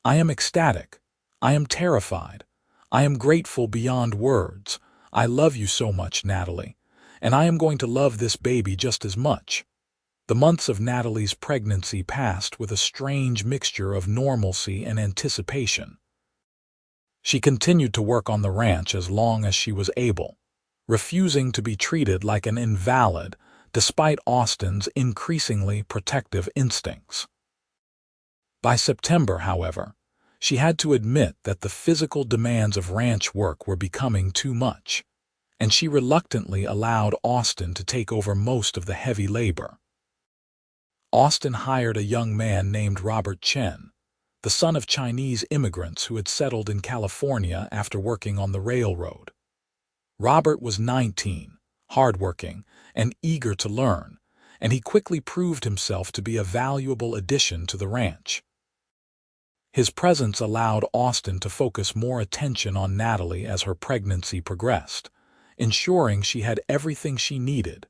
"I am ecstatic. I am terrified. I am grateful beyond words. I love you so much, Natalie, and I am going to love this baby just as much." The months of Natalie's pregnancy passed with a strange mixture of normalcy and anticipation. She continued to work on the ranch as long as she was able, refusing to be treated like an invalid despite Austin's increasingly protective instincts. By September, however, she had to admit that the physical demands of ranch work were becoming too much, and she reluctantly allowed Austin to take over most of the heavy labor. Austin hired a young man named Robert Chen, the son of Chinese immigrants who had settled in California after working on the railroad. Robert was 19, hardworking, and eager to learn, and he quickly proved himself to be a valuable addition to the ranch. His presence allowed Austin to focus more attention on Natalie as her pregnancy progressed, ensuring she had everything she needed.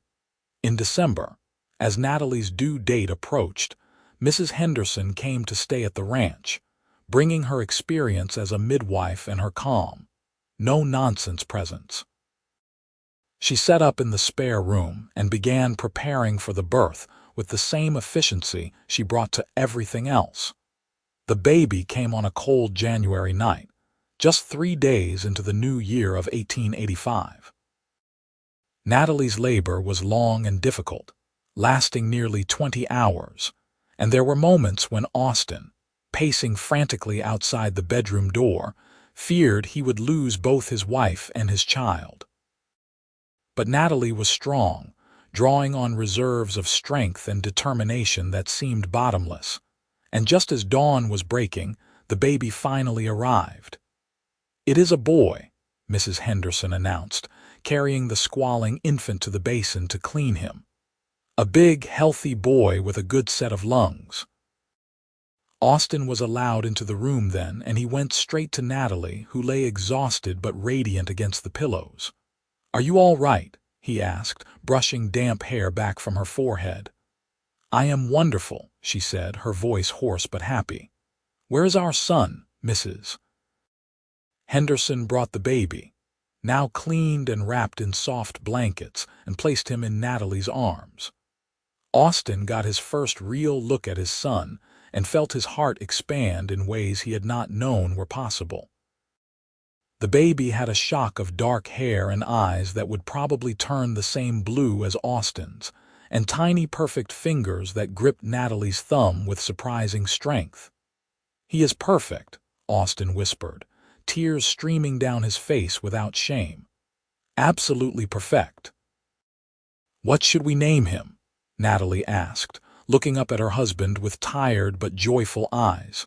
In December, as Natalie's due date approached, Mrs. Henderson came to stay at the ranch, bringing her experience as a midwife and her calm, no-nonsense presence. She set up in the spare room and began preparing for the birth with the same efficiency she brought to everything else. The baby came on a cold January night, just 3 days into the new year of 1885. Natalie's labor was long and difficult, lasting nearly 20 hours, and there were moments when Austin, pacing frantically outside the bedroom door, feared he would lose both his wife and his child. But Natalie was strong, drawing on reserves of strength and determination that seemed bottomless, and just as dawn was breaking, the baby finally arrived. "It is a boy," Mrs. Henderson announced, carrying the squalling infant to the basin to clean him. "A big, healthy boy with a good set of lungs." Austin was allowed into the room then, and he went straight to Natalie, who lay exhausted but radiant against the pillows. "Are you all right?" he asked, brushing damp hair back from her forehead. "I am wonderful," she said, her voice hoarse but happy. "Where is our son, Mrs.?" Henderson brought the baby, now cleaned and wrapped in soft blankets, and placed him in Natalie's arms. Austin got his first real look at his son and felt his heart expand in ways he had not known were possible. The baby had a shock of dark hair and eyes that would probably turn the same blue as Austin's, and tiny perfect fingers that gripped Natalie's thumb with surprising strength. "He is perfect," Austin whispered, tears streaming down his face without shame. "Absolutely perfect." "What should we name him?" Natalie asked, looking up at her husband with tired but joyful eyes.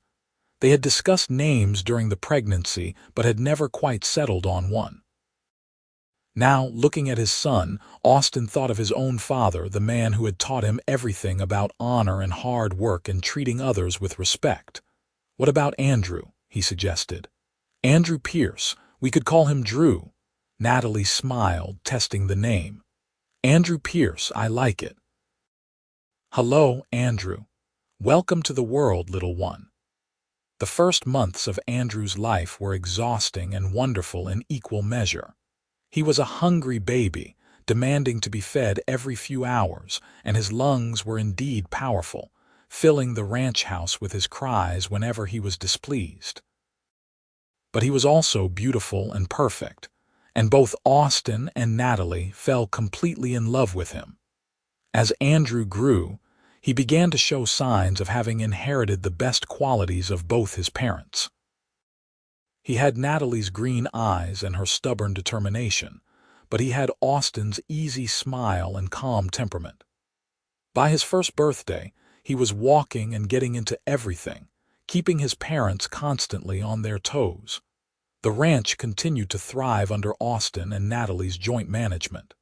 They had discussed names during the pregnancy but had never quite settled on one. Now, looking at his son, Austin thought of his own father, the man who had taught him everything about honor and hard work and treating others with respect. "What about Andrew?" he suggested. "Andrew Pierce. We could call him Drew." Natalie smiled, testing the name. "Andrew Pierce, I like it." "Hello, Andrew. Welcome to the world, little one." The first months of Andrew's life were exhausting and wonderful in equal measure. He was a hungry baby, demanding to be fed every few hours, and his lungs were indeed powerful, filling the ranch house with his cries whenever he was displeased. But he was also beautiful and perfect, and both Austin and Natalie fell completely in love with him. As Andrew grew, he began to show signs of having inherited the best qualities of both his parents. He had Natalie's green eyes and her stubborn determination, but he had Austin's easy smile and calm temperament. By his first birthday, he was walking and getting into everything, keeping his parents constantly on their toes. The ranch continued to thrive under Austin and Natalie's joint management.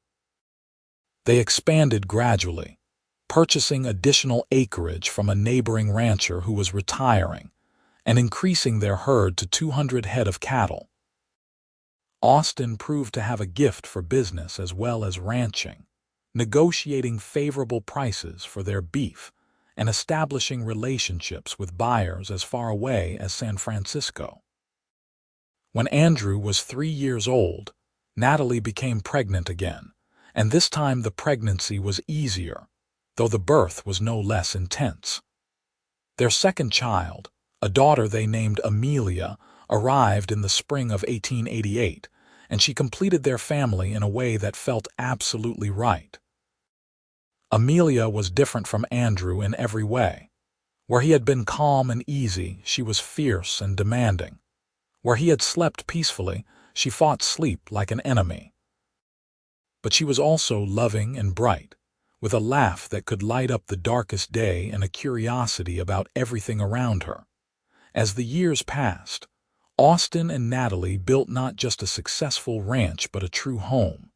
They expanded gradually, purchasing additional acreage from a neighboring rancher who was retiring, and increasing their herd to 200 head of cattle. Austin proved to have a gift for business as well as ranching, negotiating favorable prices for their beef and establishing relationships with buyers as far away as San Francisco. When Andrew was 3 years old, Natalie became pregnant again, and this time the pregnancy was easier, though the birth was no less intense. Their second child, a daughter they named Amelia, arrived in the spring of 1888, and she completed their family in a way that felt absolutely right. Amelia was different from Andrew in every way. Where he had been calm and easy, she was fierce and demanding. Where he had slept peacefully, she fought sleep like an enemy. But she was also loving and bright, with a laugh that could light up the darkest day and a curiosity about everything around her. As the years passed, Austin and Natalie built not just a successful ranch but a true home.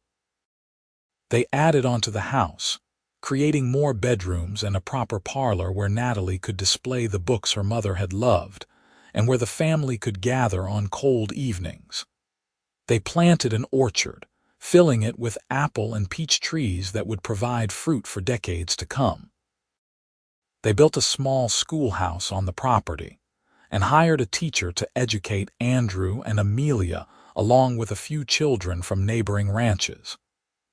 They added onto the house, creating more bedrooms and a proper parlor where Natalie could display the books her mother had loved, and where the family could gather on cold evenings. They planted an orchard, filling it with apple and peach trees that would provide fruit for decades to come. They built a small schoolhouse on the property and hired a teacher to educate Andrew and Amelia along with a few children from neighboring ranches,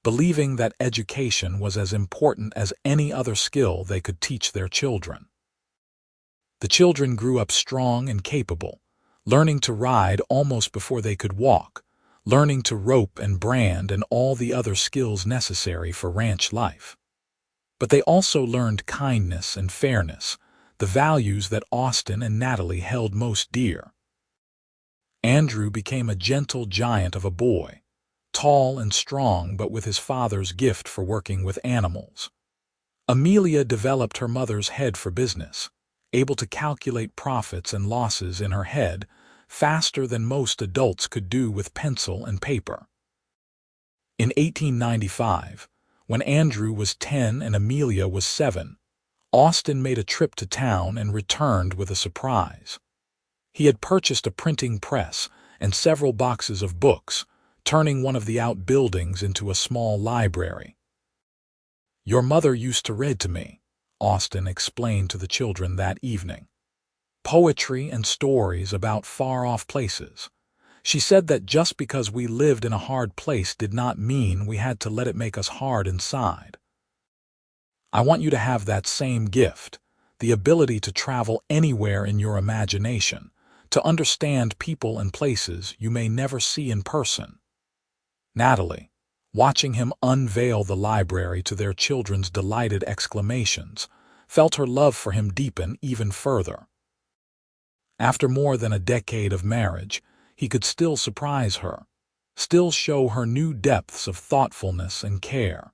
believing that education was as important as any other skill they could teach their children. The children grew up strong and capable, learning to ride almost before they could walk, learning to rope and brand and all the other skills necessary for ranch life. But they also learned kindness and fairness, the values that Austin and Natalie held most dear. Andrew became a gentle giant of a boy, tall and strong but with his father's gift for working with animals. Amelia developed her mother's head for business, able to calculate profits and losses in her head faster than most adults could do with pencil and paper. In 1895, when Andrew was 10 and Amelia was 7, Austin made a trip to town and returned with a surprise. He had purchased a printing press and several boxes of books, turning one of the outbuildings into a small library. "Your mother used to read to me," Austin explained to the children that evening. "Poetry and stories about far-off places. She said that just because we lived in a hard place did not mean we had to let it make us hard inside. I want you to have that same gift, the ability to travel anywhere in your imagination, to understand people and places you may never see in person." Natalie, watching him unveil the library to their children's delighted exclamations, felt her love for him deepen even further. After more than a decade of marriage, he could still surprise her, still show her new depths of thoughtfulness and care.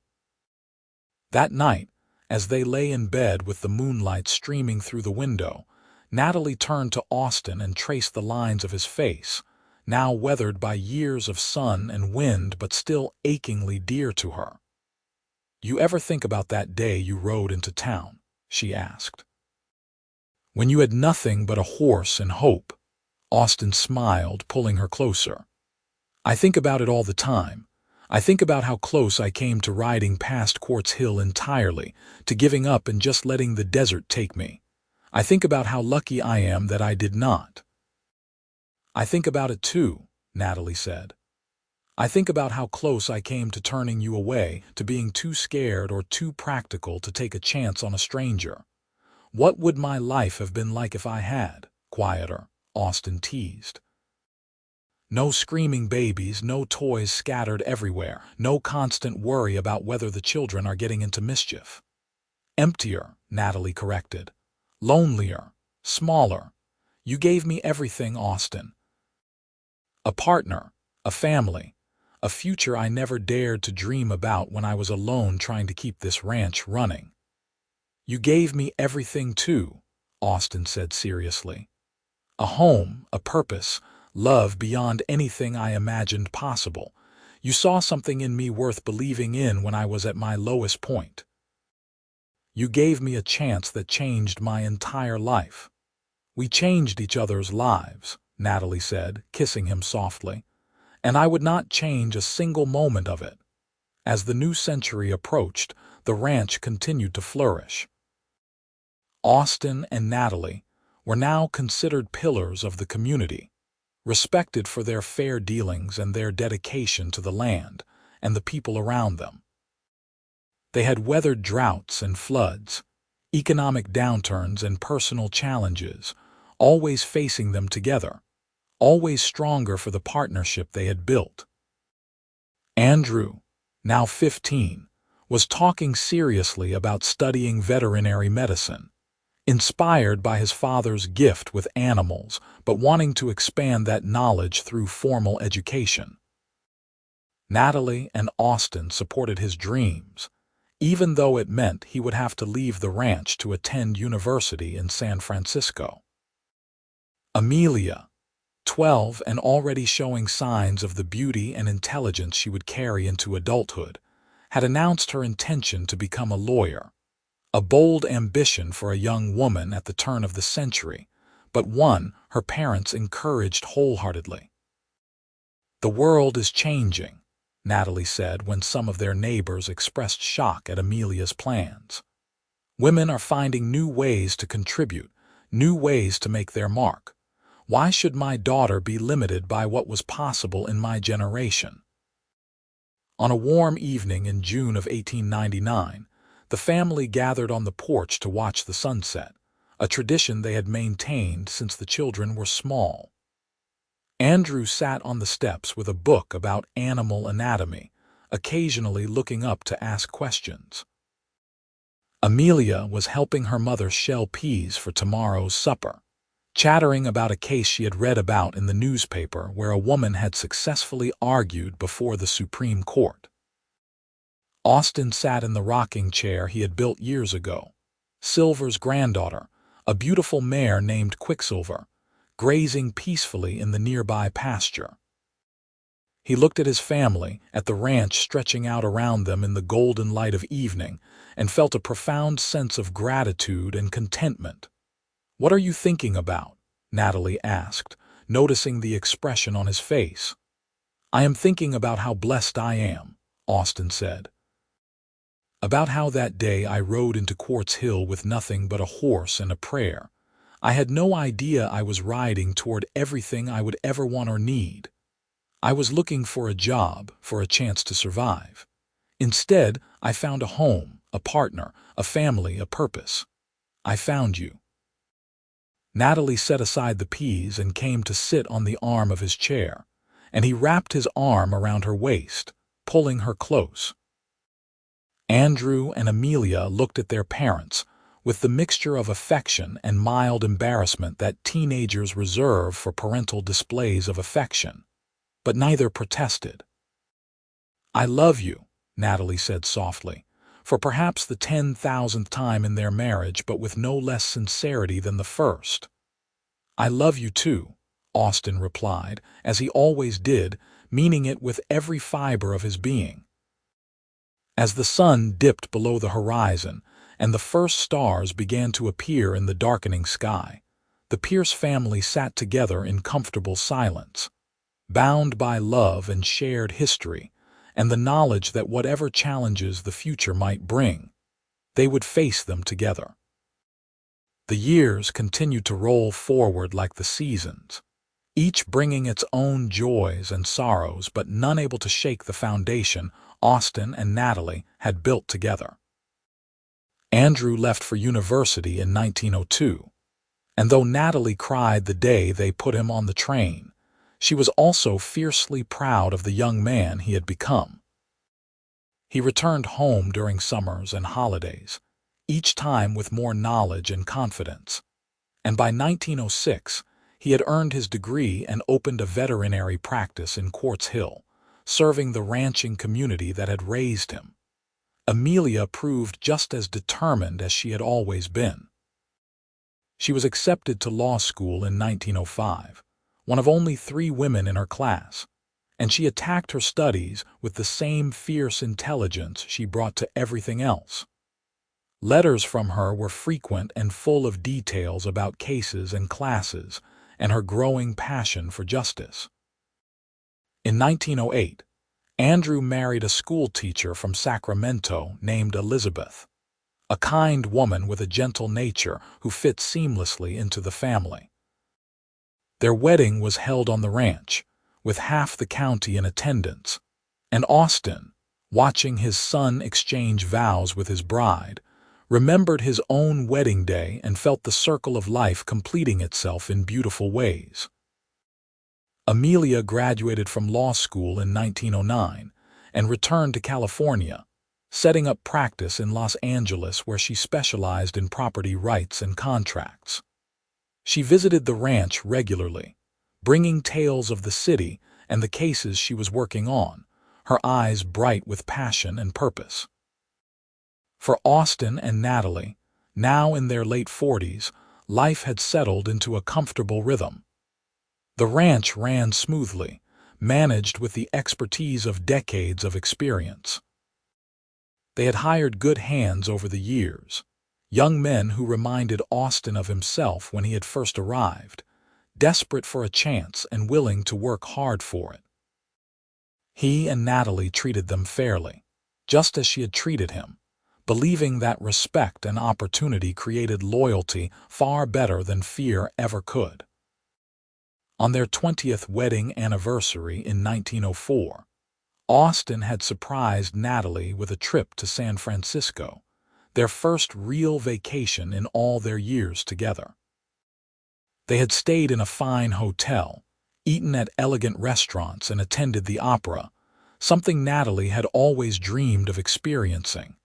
That night, as they lay in bed with the moonlight streaming through the window, Natalie turned to Austin and traced the lines of his face, now weathered by years of sun and wind but still achingly dear to her. "You ever think about that day you rode into town?" she asked. "When you had nothing but a horse and hope." Austin smiled, pulling her closer. "I think about it all the time. I think about how close I came to riding past Quartz Hill entirely, to giving up and just letting the desert take me. I think about how lucky I am that I did not. I think about it too, Natalie said. I think about how close I came to turning you away, to being too scared or too practical to take a chance on a stranger. What would my life have been like if I had? Quieter, Austin teased. No screaming babies, no toys scattered everywhere, no constant worry about whether the children are getting into mischief. Emptier, Natalie corrected. Lonelier, smaller. You gave me everything, Austin. A partner, a family, a future I never dared to dream about when I was alone trying to keep this ranch running. You gave me everything too, Austin said seriously. A home, a purpose, love beyond anything I imagined possible. You saw something in me worth believing in when I was at my lowest point. You gave me a chance that changed my entire life. We changed each other's lives, Natalie said, kissing him softly. And I would not change a single moment of it. As the new century approached, the ranch continued to flourish. Austin and Natalie were now considered pillars of the community, respected for their fair dealings and their dedication to the land and the people around them. They had weathered droughts and floods, economic downturns and personal challenges, always facing them together, always stronger for the partnership they had built. Andrew, now 15, was talking seriously about studying veterinary medicine, inspired by his father's gift with animals, but wanting to expand that knowledge through formal education. Natalie and Austin supported his dreams, even though it meant he would have to leave the ranch to attend university in San Francisco. Amelia, 12 and already showing signs of the beauty and intelligence she would carry into adulthood, had announced her intention to become a lawyer. A bold ambition for a young woman at the turn of the century, but one her parents encouraged wholeheartedly. The world is changing, Natalie said when some of their neighbors expressed shock at Amelia's plans. Women are finding new ways to contribute, new ways to make their mark. Why should my daughter be limited by what was possible in my generation? On a warm evening in June of 1899, the family gathered on the porch to watch the sunset, a tradition they had maintained since the children were small. Andrew sat on the steps with a book about animal anatomy, occasionally looking up to ask questions. Amelia was helping her mother shell peas for tomorrow's supper, chattering about a case she had read about in the newspaper where a woman had successfully argued before the Supreme Court. Austin sat in the rocking chair he had built years ago. Silver's granddaughter, a beautiful mare named Quicksilver, grazing peacefully in the nearby pasture. He looked at his family, at the ranch stretching out around them in the golden light of evening, and felt a profound sense of gratitude and contentment. "What are you thinking about?" Natalie asked, noticing the expression on his face. "I am thinking about how blessed I am," Austin said. "About how that day I rode into Quartz Hill with nothing but a horse and a prayer. I had no idea I was riding toward everything I would ever want or need. I was looking for a job, for a chance to survive. Instead, I found a home, a partner, a family, a purpose. I found you." Natalie set aside the peas and came to sit on the arm of his chair, and he wrapped his arm around her waist, pulling her close. Andrew and Amelia looked at their parents with the mixture of affection and mild embarrassment that teenagers reserve for parental displays of affection, but neither protested. "I love you," Natalie said softly, for perhaps the 10,000th time in their marriage, but with no less sincerity than the first. "I love you too," Austin replied, as he always did, meaning it with every fiber of his being. As the sun dipped below the horizon and the first stars began to appear in the darkening sky, the Pierce family sat together in comfortable silence, bound by love and shared history, and the knowledge that whatever challenges the future might bring, they would face them together. The years continued to roll forward like the seasons, each bringing its own joys and sorrows, but none able to shake the foundation Austin and Natalie had built together. Andrew left for university in 1902, and though Natalie cried the day they put him on the train, she was also fiercely proud of the young man he had become. He returned home during summers and holidays, each time with more knowledge and confidence, and by 1906 he had earned his degree and opened a veterinary practice in Quartz Hill, serving the ranching community that had raised him. Amelia proved just as determined as she had always been. She was accepted to law school in 1905, one of only 3 women in her class, and she attacked her studies with the same fierce intelligence she brought to everything else. Letters from her were frequent and full of details about cases and classes and her growing passion for justice. In 1908, Andrew married a schoolteacher from Sacramento named Elizabeth, a kind woman with a gentle nature who fit seamlessly into the family. Their wedding was held on the ranch, with half the county in attendance, and Austin, watching his son exchange vows with his bride, remembered his own wedding day and felt the circle of life completing itself in beautiful ways. Amelia graduated from law school in 1909 and returned to California, setting up practice in Los Angeles where she specialized in property rights and contracts. She visited the ranch regularly, bringing tales of the city and the cases she was working on, her eyes bright with passion and purpose. For Austin and Natalie, now in their late 40s, life had settled into a comfortable rhythm. The ranch ran smoothly, managed with the expertise of decades of experience. They had hired good hands over the years, young men who reminded Austin of himself when he had first arrived, desperate for a chance and willing to work hard for it. He and Natalie treated them fairly, just as she had treated him, believing that respect and opportunity created loyalty far better than fear ever could. On their 20th wedding anniversary in 1904, Austin had surprised Natalie with a trip to San Francisco, their first real vacation in all their years together. They had stayed in a fine hotel, eaten at elegant restaurants, and attended the opera, something Natalie had always dreamed of experiencing.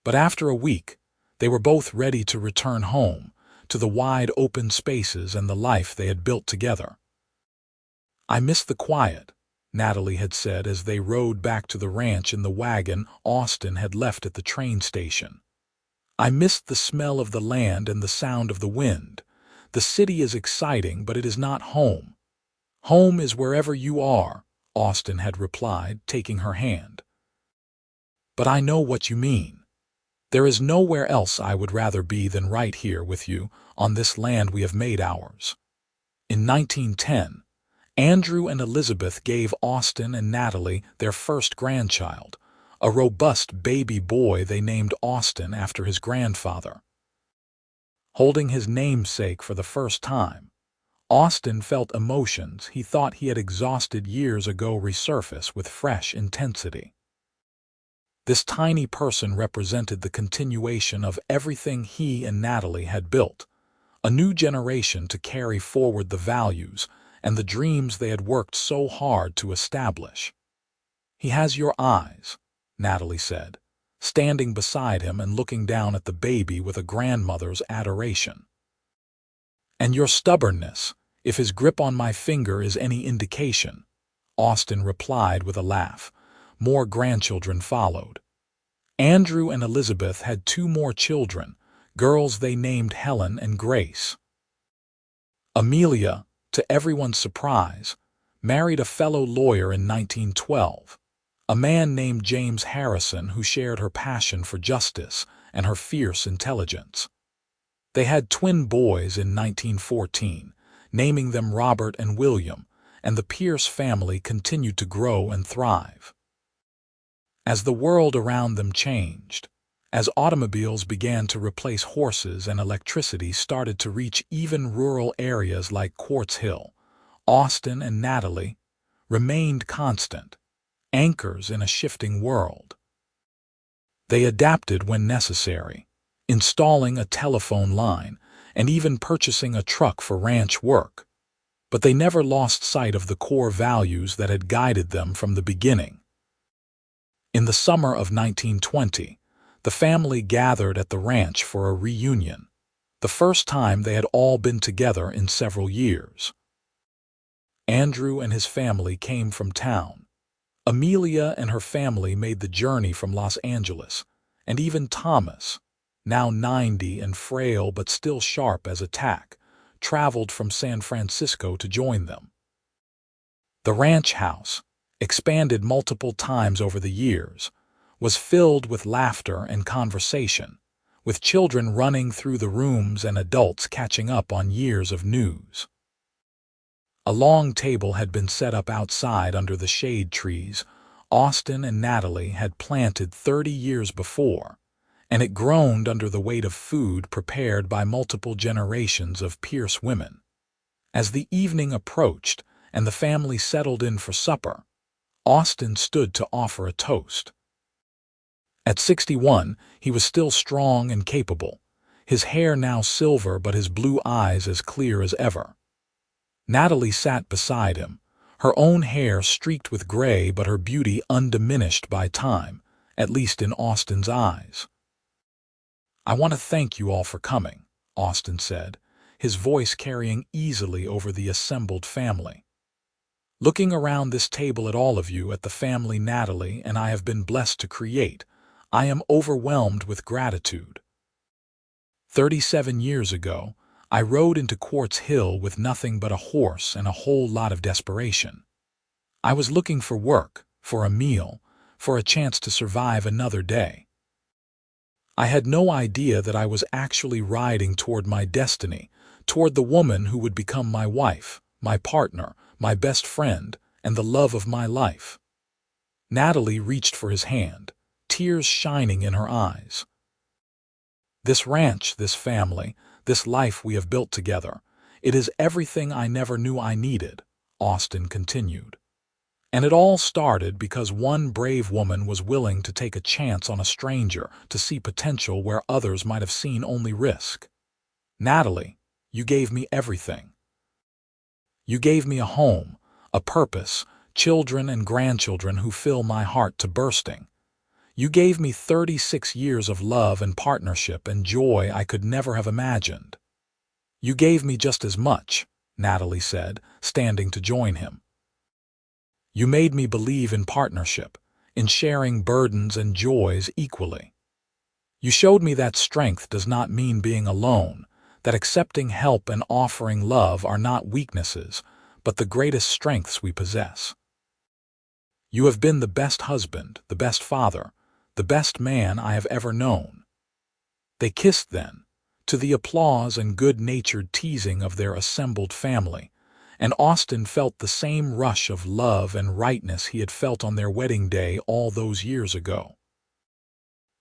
But after a week, they were both ready to return home, to the wide open spaces and the life they had built together. "I miss the quiet," Natalie had said as they rode back to the ranch in the wagon Austin had left at the train station. "I missed the smell of the land and the sound of the wind. The city is exciting, but it is not home." "Home is wherever you are," Austin had replied, taking her hand. "But I know what you mean. There is nowhere else I would rather be than right here with you on this land we have made ours." In 1910, Andrew and Elizabeth gave Austin and Natalie their first grandchild, a robust baby boy they named Austin after his grandfather. Holding his namesake for the first time, Austin felt emotions he thought he had exhausted years ago resurface with fresh intensity. This tiny person represented the continuation of everything he and Natalie had built, a new generation to carry forward the values and the dreams they had worked so hard to establish. "He has your eyes," Natalie said, standing beside him and looking down at the baby with a grandmother's adoration. "And your stubbornness, if his grip on my finger is any indication," Austin replied with a laugh. More grandchildren followed. Andrew and Elizabeth had 2 more children, girls they named Helen and Grace. Amelia, to everyone's surprise, married a fellow lawyer in 1912, a man named James Harrison who shared her passion for justice and her fierce intelligence. They had twin boys in 1914, naming them Robert and William, and the Pierce family continued to grow and thrive. As the world around them changed, As automobiles began to replace horses and electricity started to reach even rural areas like Quartz Hill, Austin and Natalie remained constant, anchors in a shifting world. They adapted when necessary, installing a telephone line and even purchasing a truck for ranch work, but they never lost sight of the core values that had guided them from the beginning. In the summer of 1920, the family gathered at the ranch for a reunion, the first time they had all been together in several years. Andrew and his family came from town. Amelia and her family made the journey from Los Angeles, and even Thomas, now 90 and frail but still sharp as a tack, traveled from San Francisco to join them. The ranch house, expanded multiple times over the years, was filled with laughter and conversation, with children running through the rooms and adults catching up on years of news. A long table had been set up outside under the shade trees Austin and Natalie had planted 30 years before, and it groaned under the weight of food prepared by multiple generations of Pierce women. As the evening approached and the family settled in for supper, Austin stood to offer a toast. At 61, he was still strong and capable, his hair now silver but his blue eyes as clear as ever. Natalie sat beside him, her own hair streaked with gray but her beauty undiminished by time, at least in Austin's eyes. "I want to thank you all for coming," Austin said, his voice carrying easily over the assembled family. "Looking around this table at all of you, at the family Natalie and I have been blessed to create, I am overwhelmed with gratitude. 37 years ago, I rode into Quartz Hill with nothing but a horse and a whole lot of desperation. I was looking for work, for a meal, for a chance to survive another day. I had no idea that I was actually riding toward my destiny, toward the woman who would become my wife, my partner, my best friend, and the love of my life." Natalie reached for his hand, tears shining in her eyes. "This ranch, this family, this life we have built together, it is everything I never knew I needed," Austin continued. "And it all started because one brave woman was willing to take a chance on a stranger to see potential where others might have seen only risk. Natalie, you gave me everything. You gave me a home, a purpose, children and grandchildren who fill my heart to bursting. You gave me 36 years of love and partnership and joy I could never have imagined." "You gave me just as much," Natalie said, standing to join him. "You made me believe in partnership, in sharing burdens and joys equally. You showed me that strength does not mean being alone, that accepting help and offering love are not weaknesses, but the greatest strengths we possess. You have been the best husband, the best father, the best man I have ever known." They kissed then, to the applause and good-natured teasing of their assembled family, and Austin felt the same rush of love and rightness he had felt on their wedding day all those years ago.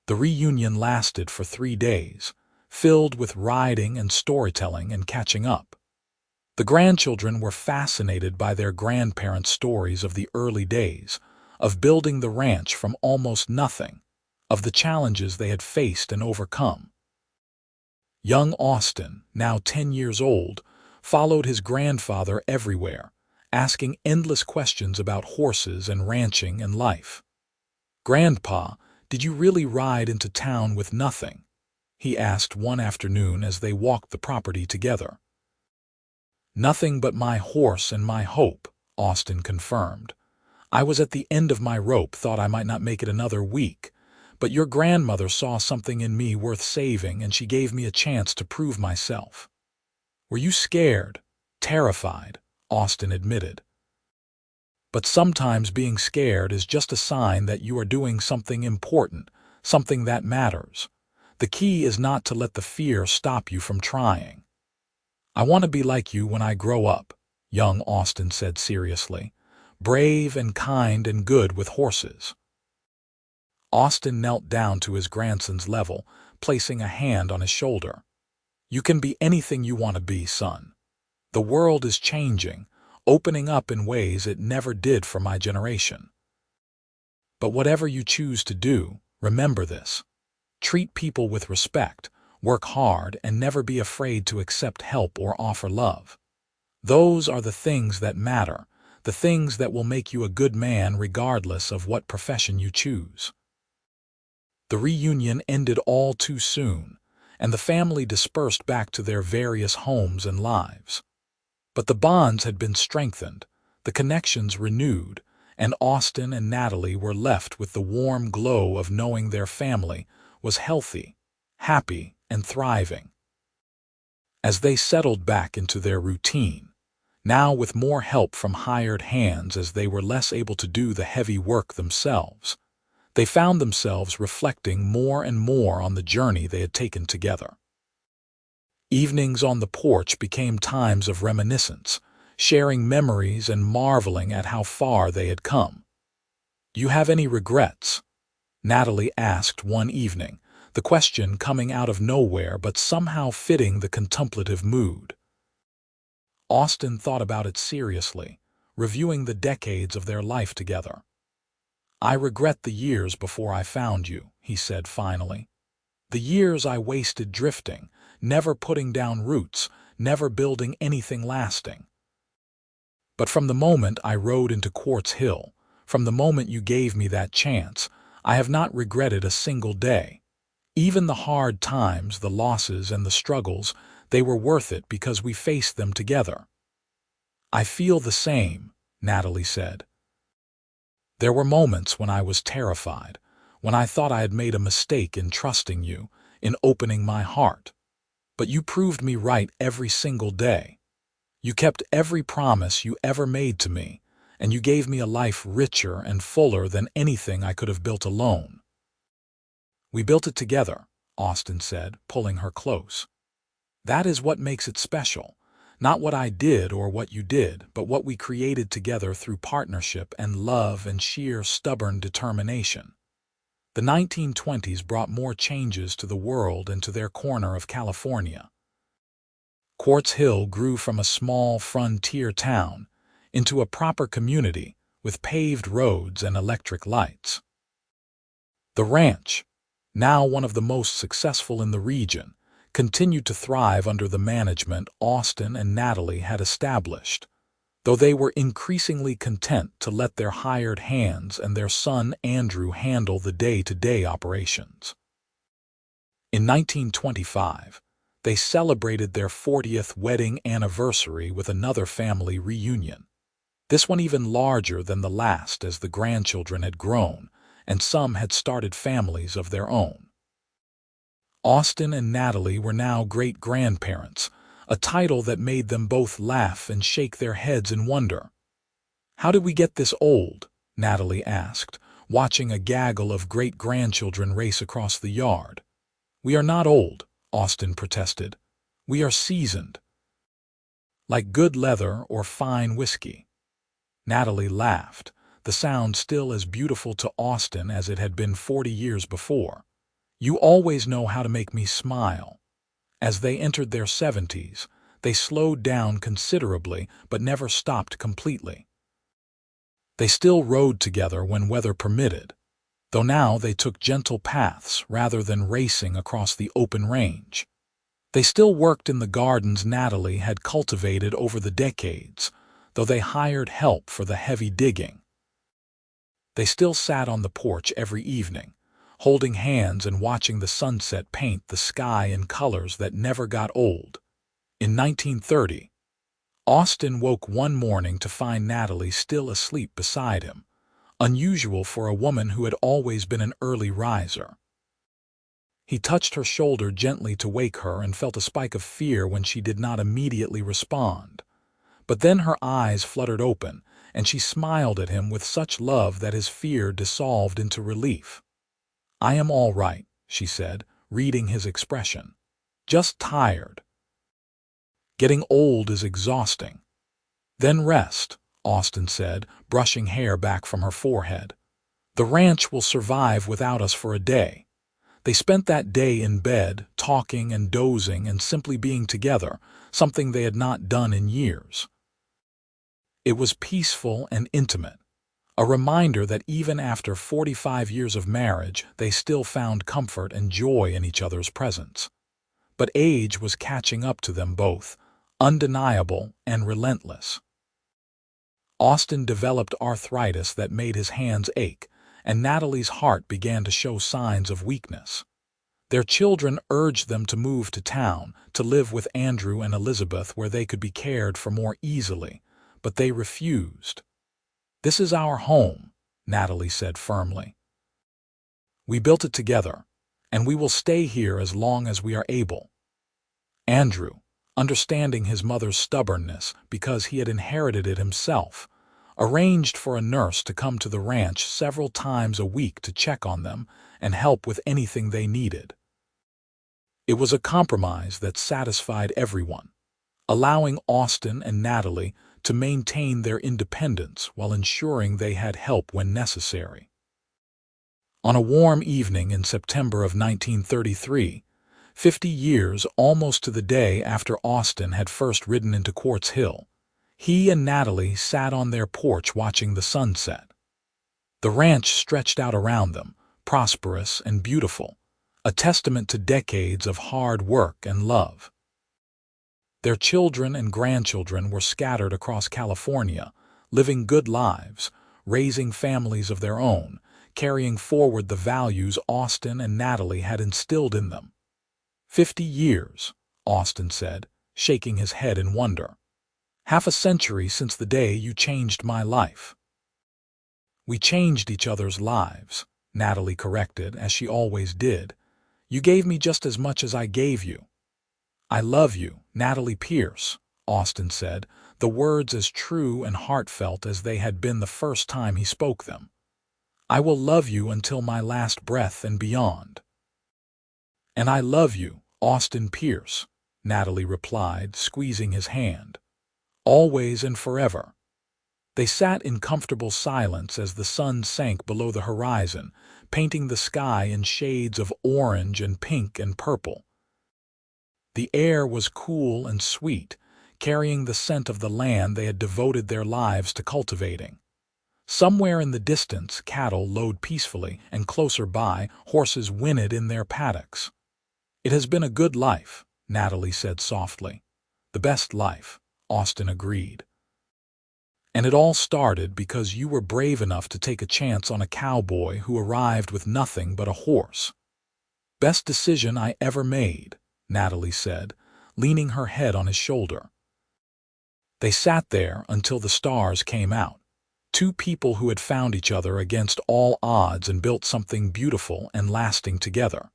The reunion lasted for 3 days, filled with riding and storytelling and catching up. The grandchildren were fascinated by their grandparents' stories of the early days, of building the ranch from almost nothing, of the challenges they had faced and overcome. Young Austin, now 10 years old, followed his grandfather everywhere, asking endless questions about horses and ranching and life. "Grandpa, did you really ride into town with nothing?" he asked one afternoon as they walked the property together. "Nothing but my horse and my hope," Austin confirmed. "I was at the end of my rope, thought I might not make it another week, but your grandmother saw something in me worth saving and she gave me a chance to prove myself." "Were you scared, terrified?" Austin admitted. "But sometimes being scared is just a sign that you are doing something important, something that matters. The key is not to let the fear stop you from trying." "I want to be like you when I grow up," young Austin said seriously, "brave and kind and good with horses." Austin knelt down to his grandson's level, placing a hand on his shoulder. "You can be anything you want to be, son. The world is changing, opening up in ways it never did for my generation. But whatever you choose to do, remember this. Treat people with respect, work hard, and never be afraid to accept help or offer love. Those are the things that matter, the things that will make you a good man regardless of what profession you choose." The reunion ended all too soon, and the family dispersed back to their various homes and lives. But the bonds had been strengthened, the connections renewed, and Austin and Natalie were left with the warm glow of knowing their family was healthy, happy, and thriving. As they settled back into their routine, now with more help from hired hands as they were less able to do the heavy work themselves, they found themselves reflecting more and more on the journey they had taken together. Evenings on the porch became times of reminiscence, sharing memories and marveling at how far they had come. "Do you have any regrets?" Natalie asked one evening, the question coming out of nowhere but somehow fitting the contemplative mood. Austin thought about it seriously, reviewing the decades of their life together. "I regret the years before I found you," he said finally. "The years I wasted drifting, never putting down roots, never building anything lasting. But from the moment I rode into Quartz Hill, from the moment you gave me that chance, I have not regretted a single day. Even the hard times, the losses, and the struggles, they were worth it because we faced them together." "I feel the same," Natalie said. "There were moments when I was terrified, when I thought I had made a mistake in trusting you, in opening my heart. But you proved me right every single day. You kept every promise you ever made to me, and you gave me a life richer and fuller than anything I could have built alone." "We built it together," Austin said, pulling her close. "That is what makes it special. Not what I did or what you did, but what we created together through partnership and love and sheer stubborn determination." The 1920s brought more changes to the world and to their corner of California. Quartz Hill grew from a small frontier town into a proper community with paved roads and electric lights. The ranch, now one of the most successful in the region, continued to thrive under the management Austin and Natalie had established, though they were increasingly content to let their hired hands and their son Andrew handle the day-to-day operations. In 1925, they celebrated their 40th wedding anniversary with another family reunion, this one even larger than the last as the grandchildren had grown and some had started families of their own. Austin and Natalie were now great-grandparents, a title that made them both laugh and shake their heads in wonder. "How did we get this old?" Natalie asked, watching a gaggle of great-grandchildren race across the yard. "We are not old," Austin protested. "We are seasoned. Like good leather or fine whiskey." Natalie laughed, the sound still as beautiful to Austin as it had been 40 years before. "You always know how to make me smile." As they entered their 70s, they slowed down considerably but never stopped completely. They still rode together when weather permitted, though now they took gentle paths rather than racing across the open range. They still worked in the gardens Natalie had cultivated over the decades, though they hired help for the heavy digging. They still sat on the porch every evening, holding hands and watching the sunset paint the sky in colors that never got old. In 1930, Austin woke one morning to find Natalie still asleep beside him, unusual for a woman who had always been an early riser. He touched her shoulder gently to wake her and felt a spike of fear when she did not immediately respond. But then her eyes fluttered open, and she smiled at him with such love that his fear dissolved into relief. "I am all right," she said, reading his expression. "Just tired. Getting old is exhausting." "Then rest," Austin said, brushing hair back from her forehead. The ranch will survive without us for a day. They spent that day in bed, talking and dozing and simply being together, something they had not done in years. It was peaceful and intimate, a reminder that even after 45 years of marriage, they still found comfort and joy in each other's presence. But age was catching up to them both, undeniable and relentless. Austin developed arthritis that made his hands ache, and Natalie's heart began to show signs of weakness. Their children urged them to move to town, to live with Andrew and Elizabeth where they could be cared for more easily, but they refused. "This is our home," Natalie said firmly. "We built it together, and we will stay here as long as we are able." Andrew, understanding his mother's stubbornness because he had inherited it himself, arranged for a nurse to come to the ranch several times a week to check on them and help with anything they needed. It was a compromise that satisfied everyone, allowing Austin and Natalie to maintain their independence while ensuring they had help when necessary. On a warm evening in September of 1933, 50 years almost to the day after Austin had first ridden into Quartz Hill, he and Natalie sat on their porch watching the sunset. The ranch stretched out around them, prosperous and beautiful, a testament to decades of hard work and love. Their children and grandchildren were scattered across California, living good lives, raising families of their own, carrying forward the values Austin and Natalie had instilled in them. 50 years, Austin said, shaking his head in wonder. "Half a century since the day you changed my life." "We changed each other's lives," Natalie corrected, as she always did. "You gave me just as much as I gave you." "I love you, Natalie Pierce," Austin said, the words as true and heartfelt as they had been the first time he spoke them. "I will love you until my last breath and beyond." "And I love you, Austin Pierce," Natalie replied, squeezing his hand. "Always and forever." They sat in comfortable silence as the sun sank below the horizon, painting the sky in shades of orange and pink and purple. The air was cool and sweet, carrying the scent of the land they had devoted their lives to cultivating. Somewhere in the distance, cattle lowed peacefully, and closer by, horses whinnied in their paddocks. "It has been a good life," Natalie said softly. "The best life," Austin agreed. "And it all started because you were brave enough to take a chance on a cowboy who arrived with nothing but a horse." "Best decision I ever made," Natalie said, leaning her head on his shoulder. They sat there until the stars came out, two people who had found each other against all odds and built something beautiful and lasting together.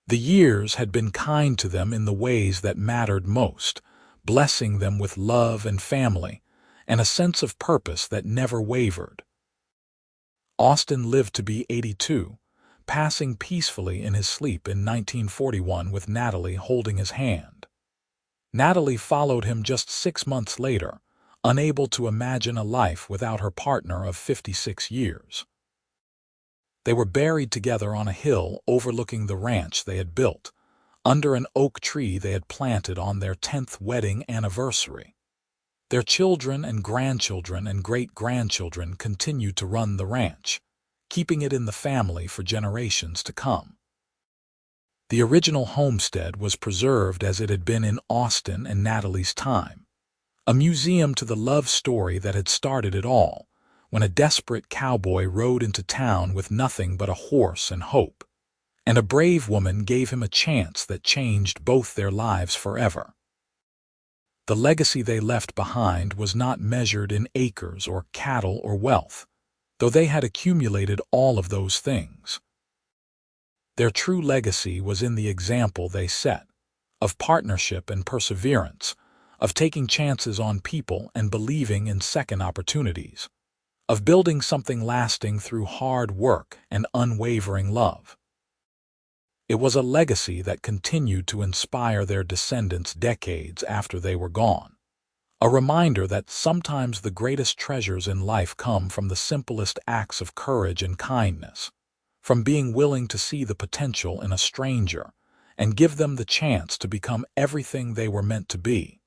The years had been kind to them in the ways that mattered most, blessing them with love and family, and a sense of purpose that never wavered. Austin lived to be 82, passing peacefully in his sleep in 1941 with Natalie holding his hand. Natalie followed him just 6 months later, unable to imagine a life without her partner of 56 years. They were buried together on a hill overlooking the ranch they had built, under an oak tree they had planted on their 10th wedding anniversary. Their children and grandchildren and great-grandchildren continued to run the ranch, keeping it in the family for generations to come. The original homestead was preserved as it had been in Austin and Natalie's time, a museum to the love story that had started it all, when a desperate cowboy rode into town with nothing but a horse and hope, and a brave woman gave him a chance that changed both their lives forever. The legacy they left behind was not measured in acres or cattle or wealth, though they had accumulated all of those things. Their true legacy was in the example they set, of partnership and perseverance, of taking chances on people and believing in second opportunities, of building something lasting through hard work and unwavering love. It was a legacy that continued to inspire their descendants decades after they were gone, A reminder that sometimes the greatest treasures in life come from the simplest acts of courage and kindness, from being willing to see the potential in a stranger and give them the chance to become everything they were meant to be.